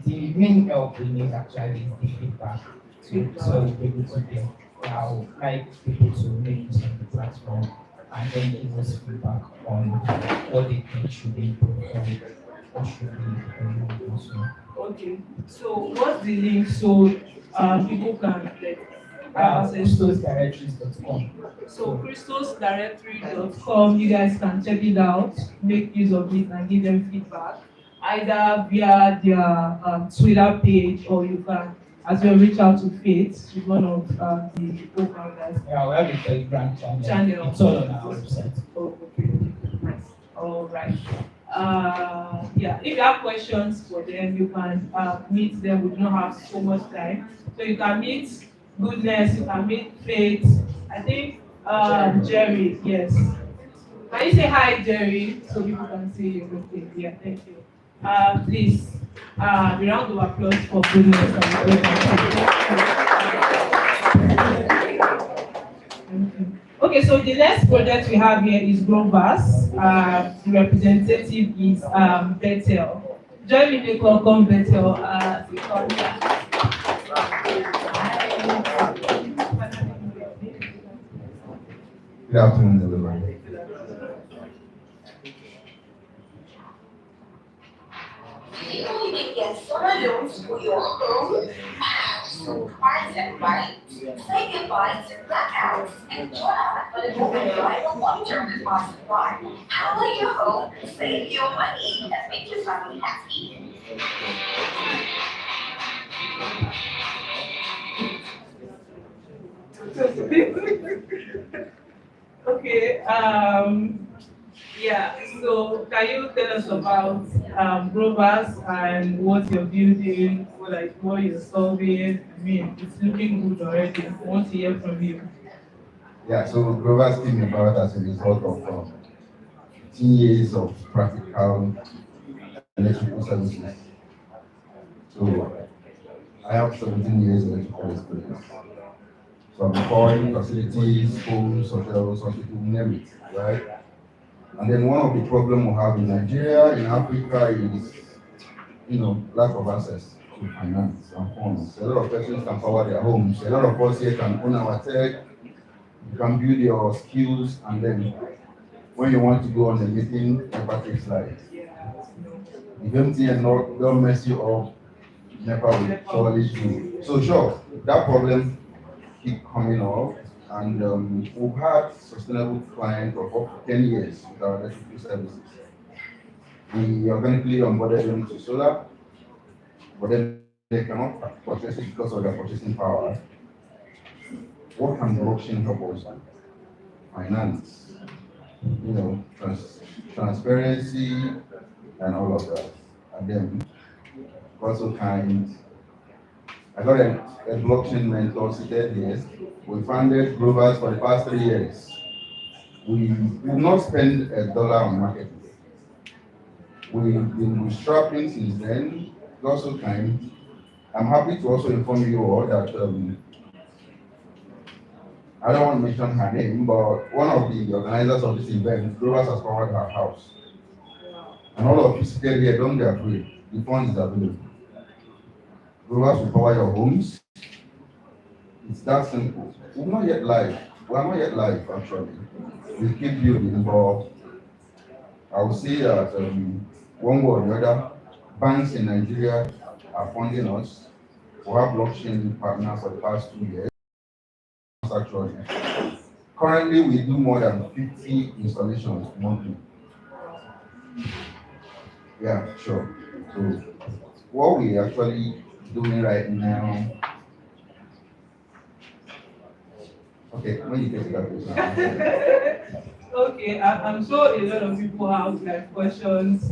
The main help we need actually is the feedback. So we'll be able to get. I would like people to make use of the platform and then give us feedback on what they think should be improved or what should be improved also. Okay. So, what's the link so people can get access to? Crystosdirectories.com. So, crystosdirectory.com, you guys can check it out, make use of it, and give them feedback either via their Twitter page, or you can as well reach out to Faith, with one of the co-founders. Yeah, we have a Telegram channel. It's all on our website. Oh, okay. Nice. All right. Yeah, if you have questions for them, you can meet them. We do not have so much time. So you can meet Goodness, you can meet Faith. I think Jerry, yes. Can you say hi, Jerry, so people can see you? Okay, yeah, thank you. Please, a round of applause for Goodness. Okay, so the next project we have here is Globus. The representative is Bethel. Join me in welcome better. Good afternoon, everybody. You can get solar loans for your home, house, cars, and bike. Say goodbye to blackouts and join our affordable and reliable long-term deposit plan. Power your home, save your money, and make your family happy. Okay. Yeah. So, can you tell us about Grovers and what you're building, or like what you're solving? I mean, it's looking good already. I want to hear from you. Yeah, so Grover's came about as a result of 15 years of practical electrical services. So I have 17 years electrical experience. So I'm deploying facilities, schools, hotels, hospitals, name it, right? And then one of the problems we have in Nigeria, in Africa, is lack of access to finance and funds. A lot of persons can power their homes. A lot of us here can own our tech, you can build your skills, and then when you want to go on a meeting, NEPA takes light. If MTN don't mess you up, NEPA will surely do. So sure, that problem keep coming up, and we've had sustainable clients of up to 10 years with our electrical services. We organically onboarded them to solar, but then they cannot purchase it because of their purchasing power. What can blockchain help us? Finance, transparency, and all of that. And then also I got a blockchain mentor seated here. We funded Grovers for the past 3 years. We will not spend $1 on marketing. We've been bootstrapping since then. It's also kind. I'm happy to also inform you all that I don't want to mention her name, but one of the organizers of this event, Grovers, has covered her house. And all of you seated here, don't be afraid. The fund is available. Grovers will power your homes. It's that simple. We're not yet live. We are not yet live, actually. We keep building, but I will say that one way or the other, banks in Nigeria are funding us. We have blockchain partners for the past 2 years, actually. Currently, we do more than 50 installations monthly. Yeah, sure. So, what we actually doing right now. Okay, when you get to that question. Okay, I'm sure a lot of people have like questions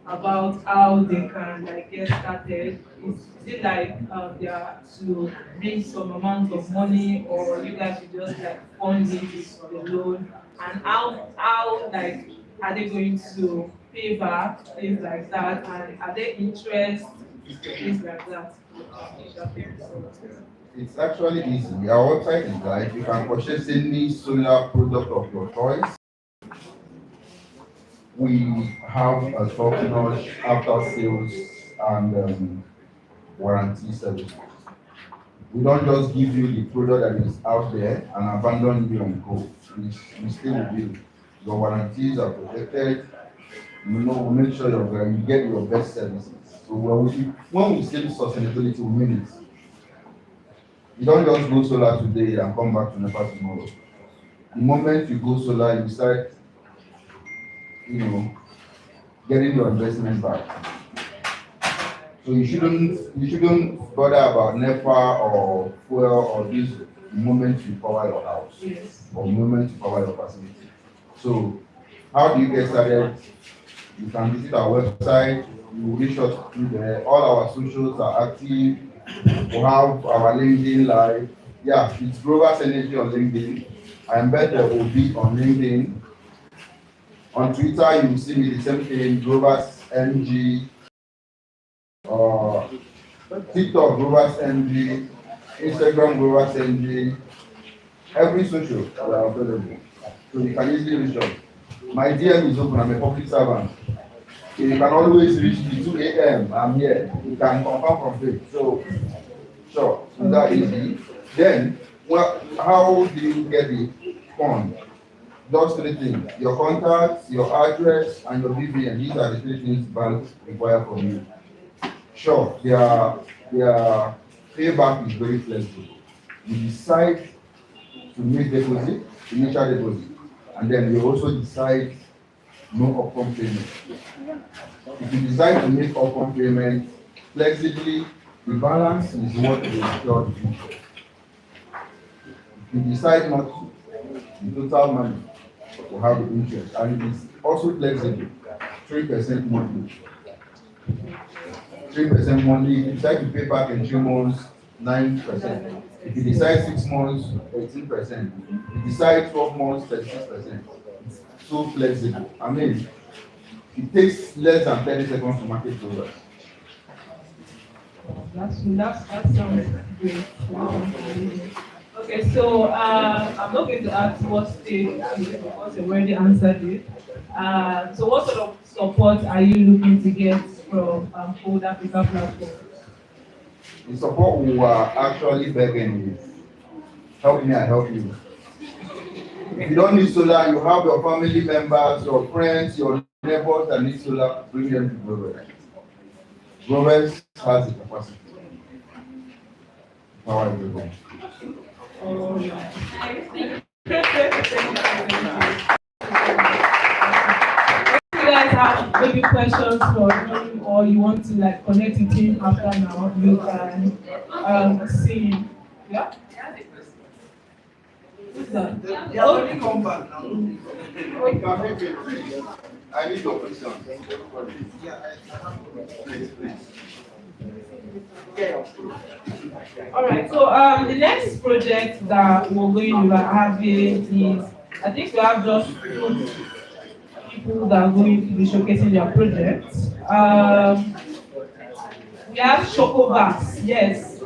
about how they can like get started. Is it like they are to bring some amount of money, or you guys should just like fund it with the loan? And how like are they going to pay back things like that? And are there interest things like that? It's actually easy. Our website is live. You can purchase any solar product of your choice. We have a top-notch after-sales and warranty service. We don't just give you the product that is out there and abandon you and go. We stay with you. Your warranties are protected. We make sure you get your best services. So when we say sustainability, we mean it. You don't just go solar today and come back to NEPA tomorrow. The moment you go solar, you start, getting your investment back. So you shouldn't bother about NEPA or fuel or this the moment you power your house, or the moment you power your facility. So how do you get started? You can visit our website. You will reach out through there. All our socials are active. We have our LinkedIn live. Yeah, it's Grovers Energy on LinkedIn. I embed the OB on LinkedIn. On Twitter, you will see me the same thing, Grovers NG. TikTok, Grovers NG. Instagram, Grovers NG. Every social we are available. So you can easily reach out. My DM is open. I'm a public servant. So you can always reach me 2 a.m. I'm here. You can confirm from faith. So, sure, is that easy? Then, well, how do you get the fund? Just 3 things: your contacts, your address, and your BVN. These are the 3 things banks require from you. Sure, their payback is very flexible. You decide to make deposit, initial deposit, and then you also decide no upfront payment. If you decide to make upfront payment flexibly, the balance is what will secure the future. If you decide not to, the total money will have the interest, and it is also flexible, 3% monthly. 3% monthly. If you decide to pay back in 3 months, 9%. If you decide 6 months, 18%. If you decide 12 months, 36%. It's so flexible. I mean, it takes less than 30 seconds to market products. That sounds great. Okay, so I'm not going to ask what stage because you already answered it. So what sort of support are you looking to get from CodeAfrica platform? The support we were actually begging is, help me, I help you. If you don't need solar, you have your family members, your friends, your neighbors that need solar, bring them to Global. Global has the capacity. Power everyone. You guys have maybe questions for him, or you want to like connect with him after now, you can see him. Yeah? Who's that? Yeah, only come back now. I need your question. All right. So the next project that we're going to have is, I think we have just 2 people that are going to be showcasing their projects. We have Chocobas, yes,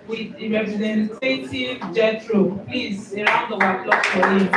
with the representative Jethro. Please, a round of applause for him.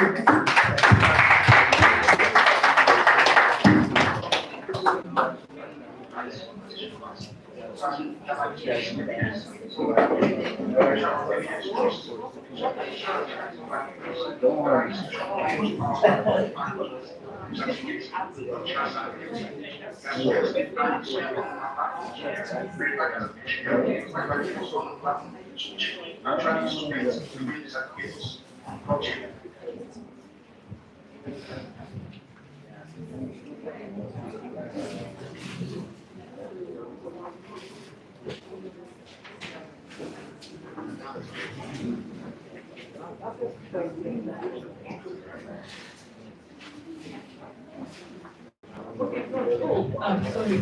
Oh, I'm sorry.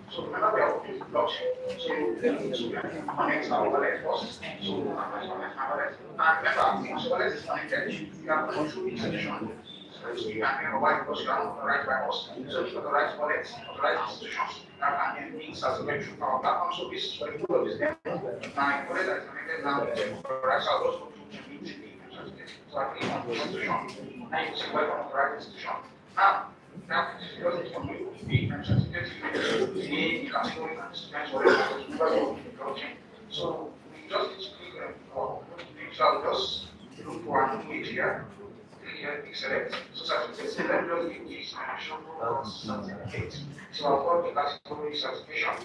So remember we are working with blockchain. So we can connect our wallet first. So connect my wallet. And remember, so wallet is connected. You have control institution. So you can remember why because you are not authorized by us. So you authorize wallets, authorized institutions that can then link as a through our platform. So this is for the whole of this game. Now wallet that is connected now to authorized our also to immediately. So I click on the institution. And you see welcome authorized institution. Now, because it's from the certificate, the category and students whatever blockchain. So we just need to click on digital just look for an image here. Click here, click select. So certificate select just give this national certificate. So I've got the category certification.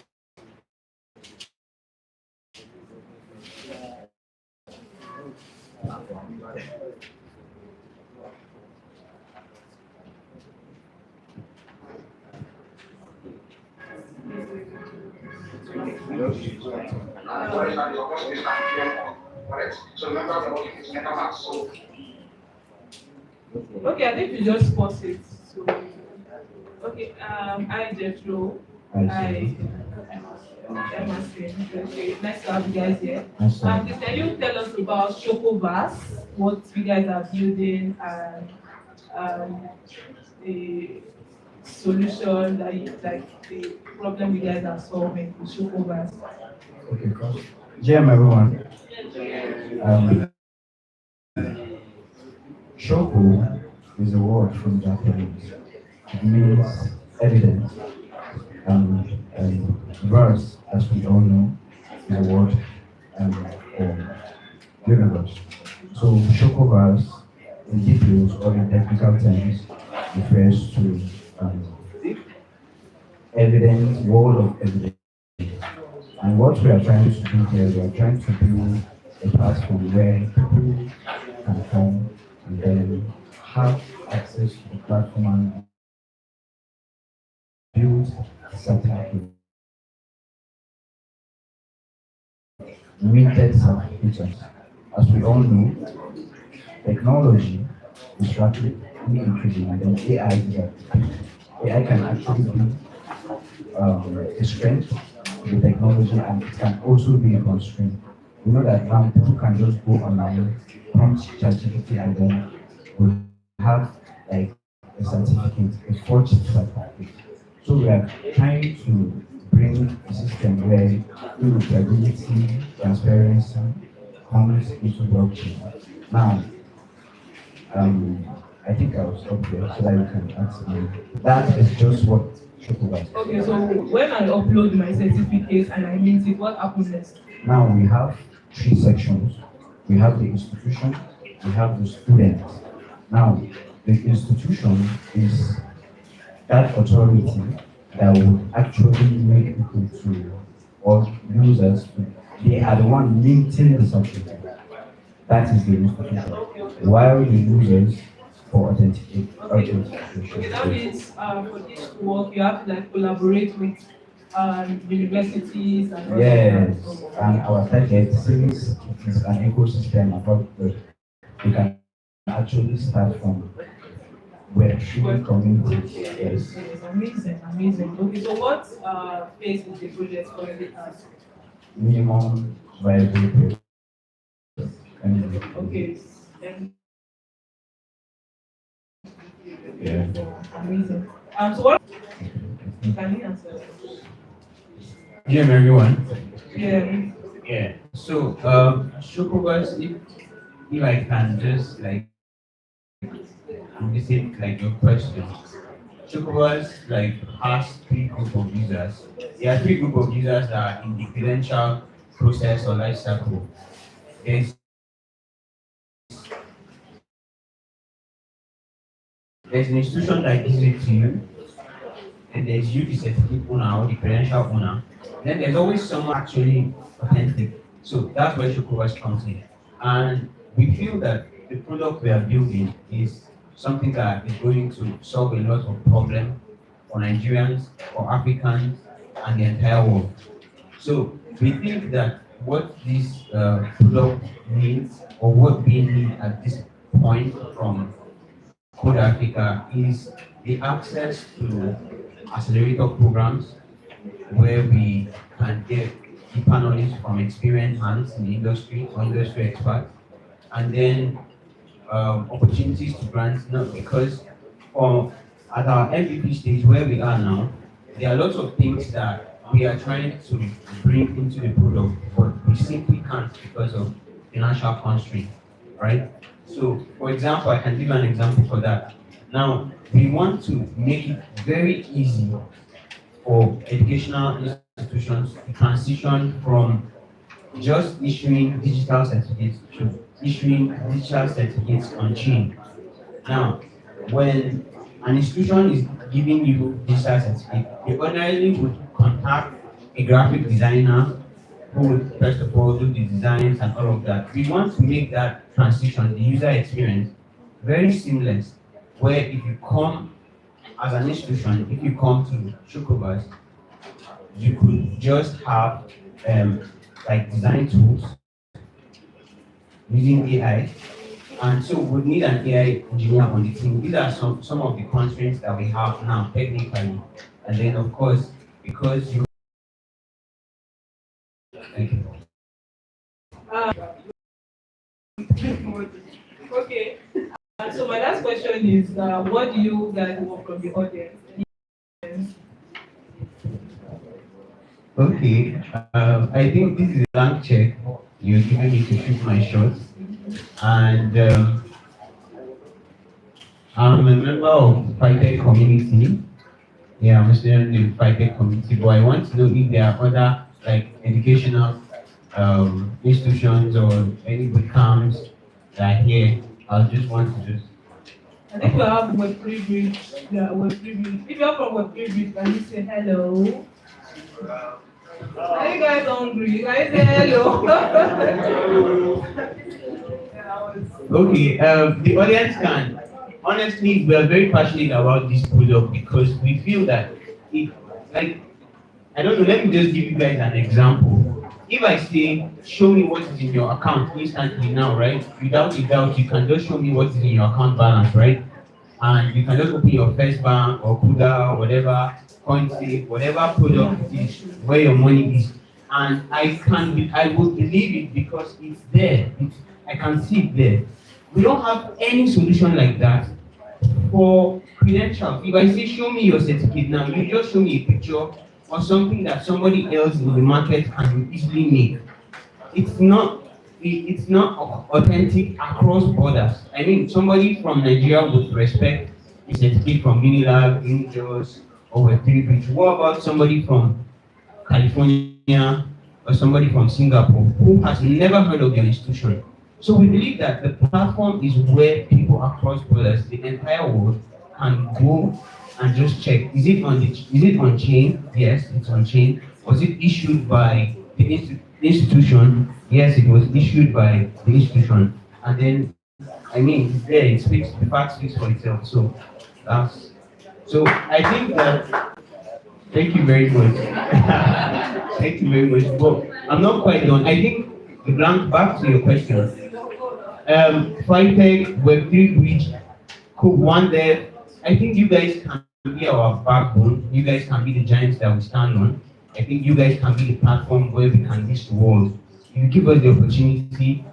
So remember we're working with MetaMask. So Okay, I think you just pause it. So, okay, I Jethro. I Emerson. Okay, nice to have you guys here. Please, can you tell us about Chocobas, what you guys are building, and solution, like the problem you guys are solving with Shokovas? Okay, first. GM everyone. Um, Shoko is a word from Japanese. It means evidence. Verse, as we all know, is a word for universe. So Shoko verse in details or in technical terms refers to um, evidence, wall of evidence. And what we are trying to do here, we are trying to build a platform where people can come and then have access to the platform and build certain minted certifications. As we all know, technology is rapidly increasing and then AI is at peak. AI can actually be a strength to the technology and it can also be a constraint. We know that now people can just go online, prompt ChatGPT and then we have like a certificate, a forged certificate. So we are trying to bring a system where interoperability, transparency comes into blockchain. Now, I think I'll stop here so that you can ask me. That is just what Shopify. Okay, so when I upload my certificate and I mint it, what happens next? Now we have three sections. We have the institution, we have the students. Now, the institution is that authority that would actually make people to, or users to, they are the one minting the certificate. That is the institution. While the users for authentication. Okay, that means for this to work, you have to like collaborate with universities and all Yes, that. and our target, since it is an ecosystem about the, we can actually start from Web3 communities. Yes. Yes, amazing, amazing. Okay, so what phase is the project currently at? Minimum viable product. Okay, then Yeah. amazing. So what can you answer? Yeah, everyone. Yeah. Yeah. So, Shokobas, if I can just like visit like your question. Shokobas like has three group of users. There are three group of users that are in the credential process or life cycle. There's there's an institution that gives it to you, and there's you, the certificate owner or the credential owner. Then there's always someone actually authentic. So that's where Shokobas comes in. And we feel that the product we are building is something that is going to solve a lot of problems for Nigerians, for Africans, and the entire world. So we think that what this product needs, or what we need at this point from CodeAfrica, is the access to accelerator programs where we can get deeper knowledge from experienced hands in the industry or industry experts, and then opportunities to grant, not because at our MVP stage where we are now, there are lots of things that we are trying to bring into the product, but we simply can't because of financial constraints, right? So, for example, I can give an example for that. Now, we want to make it very easy for educational institutions to transition from just issuing digital certificates to issuing digital certificates on chain. Now, when an institution is giving you digital certificate, they ordinarily would contact a graphic designer who would first of all do the designs and all of that. We want to make that transition, the user experience, very seamless. Where if you come as an institution, if you come to Shukobas, you could just have like design tools using AI. And so we need an AI engineer on the team. These are some of the constraints that we have now technically. And then of course, because you thank you. Okay. So my last question is, what do you guys want from the audience? Okay, I think this is a blank check you're giving me to shoot my shot, and I'm a member of Fighter community. Yeah, I'm a student in Fighter community, but I want to know if there are other like educational institutions or any boot camps that are here. I just want to just. I think we have Web3 Bridge. Yeah, Web3 Bridge. If you're from Web3 Bridge, can you say hello? Are you guys hungry? You guys say hello. Okay, the audience can. Honestly, we are very passionate about this product because we feel that it, like, I don't know, let me just give you guys an example. If I say, show me what is in your account instantly now, right? Without a doubt, you can just show me what is in your account balance, right? And you can just open your first bank or Kuda or whatever, CoinSafe, whatever product it is, where your money is. And I would believe it because it's there. I can see it there. We don't have any solution like that for credentials. If I say show me your certificate now, you just show me a picture or something that somebody else in the market can easily make. It's not it's not authentic across borders. I mean, somebody from Nigeria would respect a certificate from Unilab, Unijos, or Web3 Bridge. What about somebody from California or somebody from Singapore who has never heard of your institution? So we believe that the platform is where people across borders, the entire world, can go and just check. Is it on chain? Yes, it's on chain. Was it issued by the institution? Yes, it was issued by the institution. And then, I mean, it's there. The fact speaks for itself. So that's so I think that. Thank you very much. Thank you very much. But I'm not quite done. I think the blank back to your question. Fintech, Web3 Bridge, could one day, I think you guys can be our backbone. You guys can be the giants that we stand on. I think you guys can be the platform where we can reach the world. If you give us the opportunity,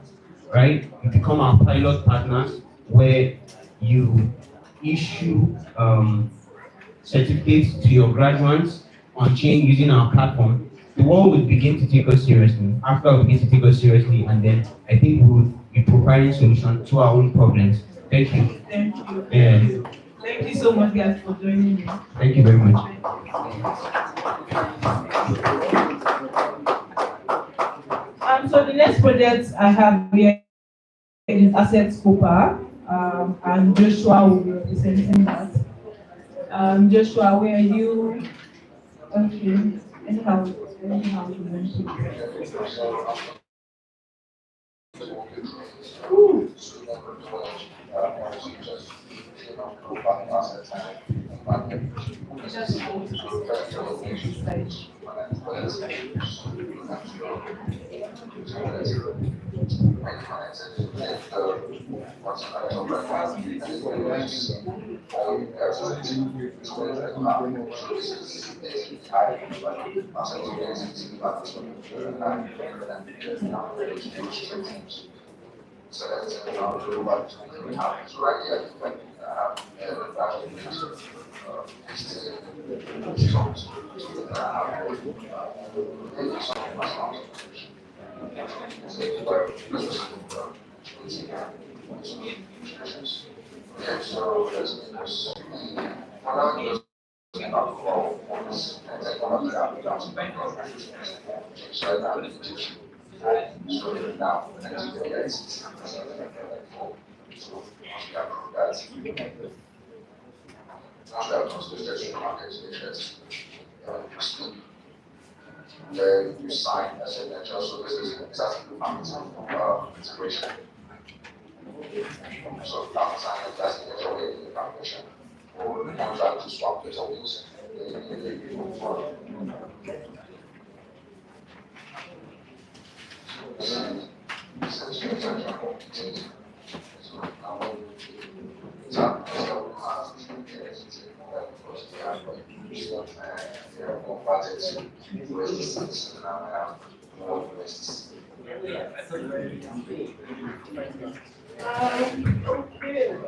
right, you become our pilot partners where you issue certificates to your graduates on chain using our platform, the world will begin to take us seriously. After we begin to take us seriously, and then I think we will be providing solutions to our own problems. Thank you. Thank you. Yeah. Thank you so much, guys, for joining me. Thank you very much. So the next project I have here is Asset Scoper, and Joshua will be representing that. Joshua, where are you? Okay. Anyhow, you mentioned. Ooh.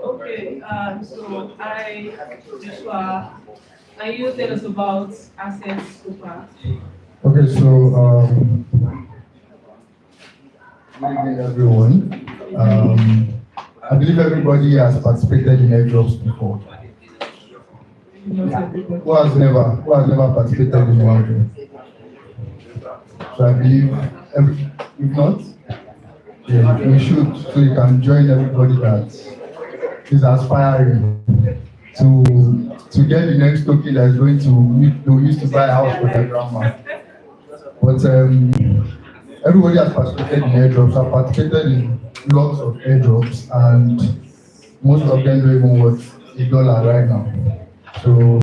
Okay. So Joshua, can you tell us about Asset Scoper? Okay, so good evening, everyone. I believe everybody has participated in airdrops before. Who has never participated in an airdrop? So I believe if not, yeah, we should, so you can join everybody that is aspiring to get the next token that is going to use to buy a house for their grandma. But everybody has participated in airdrops. I've participated in lots of airdrops, and most of them don't even worth $1 right now. So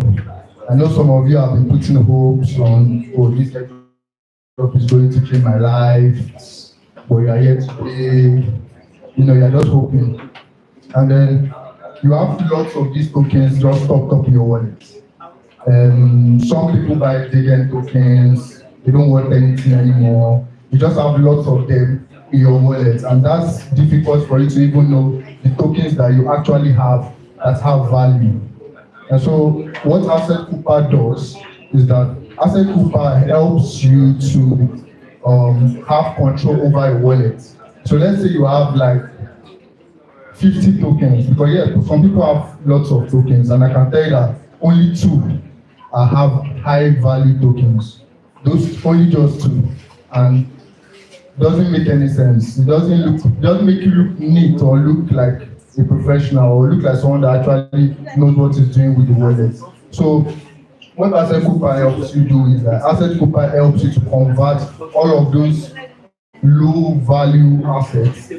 I know some of you have been putting hopes on, oh, this airdrop is going to change my life, but you are here to play. You know, you're just hoping. And then you have lots of these tokens just stocked up in your wallet. Some people buy Degen tokens, they don't want anything anymore. You just have lots of them in your wallet, and that's difficult for you to even know the tokens that you actually have that have value. And so, what Asset Cooper does is that Asset Cooper helps you to have control over your wallet. So, let's say you have like 50 tokens, because yeah, some people have lots of tokens, and I can tell you that only two have high value tokens. Those only just two, and doesn't make any sense. It doesn't make you look neat or look like a professional or look like someone that actually knows what he's doing with the wallet. So what Asset Cooper helps you do is that Asset Cooper helps you to convert all of those low value assets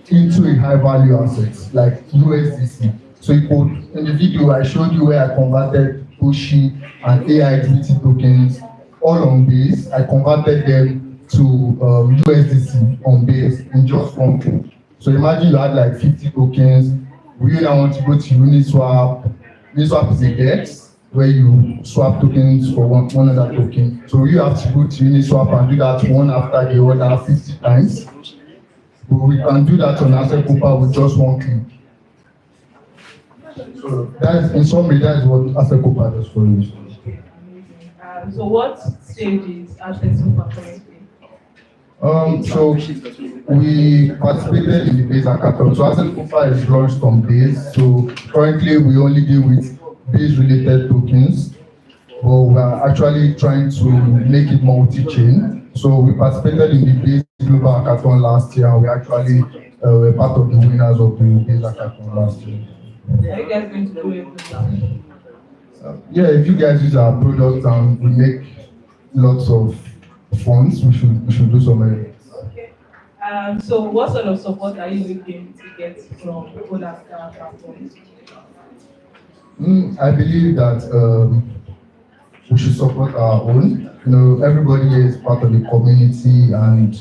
into a high value asset like USDC. So you could, in the video I showed you where I converted Oshi and AIXBT tokens all on base. I converted them to USDC on base in just one click. So imagine you had like 50 tokens. We now want to go to Uniswap. Uniswap is a DEX where you swap tokens for one other token. So you have to go to Uniswap and do that one after the other 50 times. But we can do that on Asset Cooper with just one click. So that's, in summary, that is what Asset Cooper does for you. So what stage is Asset Cooper currently? So we participated in the base hackathon. So Asset Cooper is launched on base. So currently we only deal with base related tokens, but we are actually trying to make it multi-chain. So we participated in the base global hackathon last year. We actually were part of the winners of the base hackathon last year. Are you guys going to do it? Yeah, if you guys use our product and we make lots of funds, we should do some of it. Okay. So what sort of support are you looking to get from CodeAfrica platforms? I believe that we should support our own. You know, everybody here is part of the community, and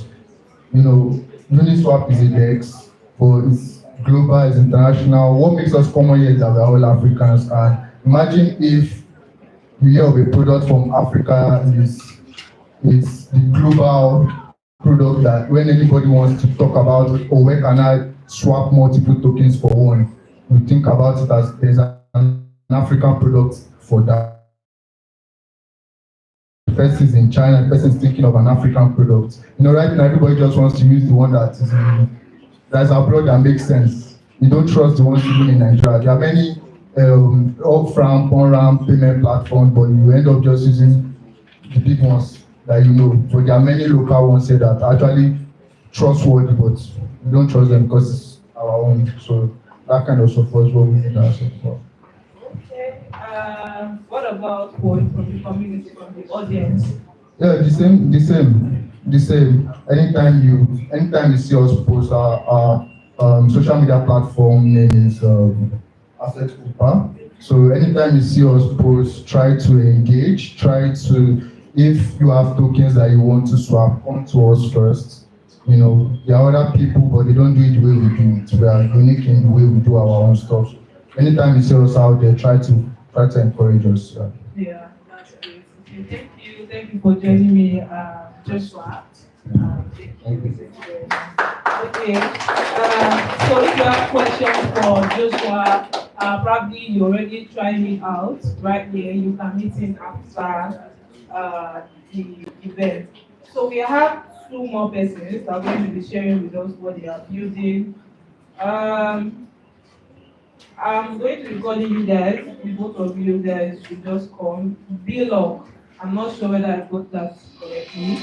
you know, Uniswap is a DEX, but it's global, it's international. What makes us common here is that we're all Africans, and imagine if you hear of a product from Africa is the global product that when anybody wants to talk about, or where can I swap multiple tokens for one, we think about it as there's an African product for that. The person is in China, the person is thinking of an African product. You know, right now everybody just wants to use the one that's abroad that makes sense. You don't trust the ones even in Nigeria. There are many off-ramp, on-ramp payment platforms, but you end up just using the big ones that you know. But there are many local ones here that are actually trustworthy, but we don't trust them because it's our own. So that kind of support is what we need ourselves for. Okay. What about from the community, from the audience? Yeah, the same. Anytime you see us post our social media platform name is Asset Cooper. So anytime you see us post, try to engage, if you have tokens that you want to swap, come to us first. You know, there are other people, but they don't do it the way we do it. We are unique in the way we do our own stuff. So anytime you see us out there, try to encourage us. Yeah, that's great. Okay, thank you for joining me, Joshua. Thank you. Okay, so if you have questions for Joshua, probably you already tried it out right here. You can meet him after the event. So we have two more persons that are going to be sharing with us what they are building. I'm going to be calling you guys, the both of you guys should just come. Vlog, I'm not sure whether I got that correctly.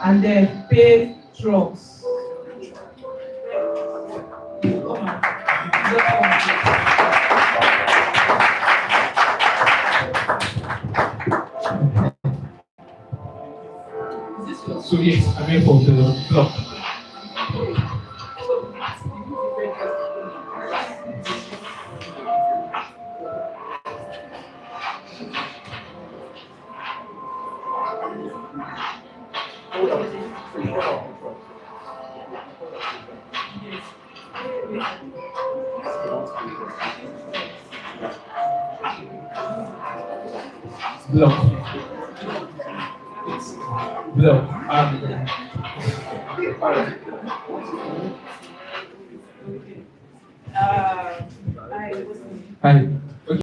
And then pay trucks. Come on. Just come. Is this your So yes, I'm here for the block. Block. Block.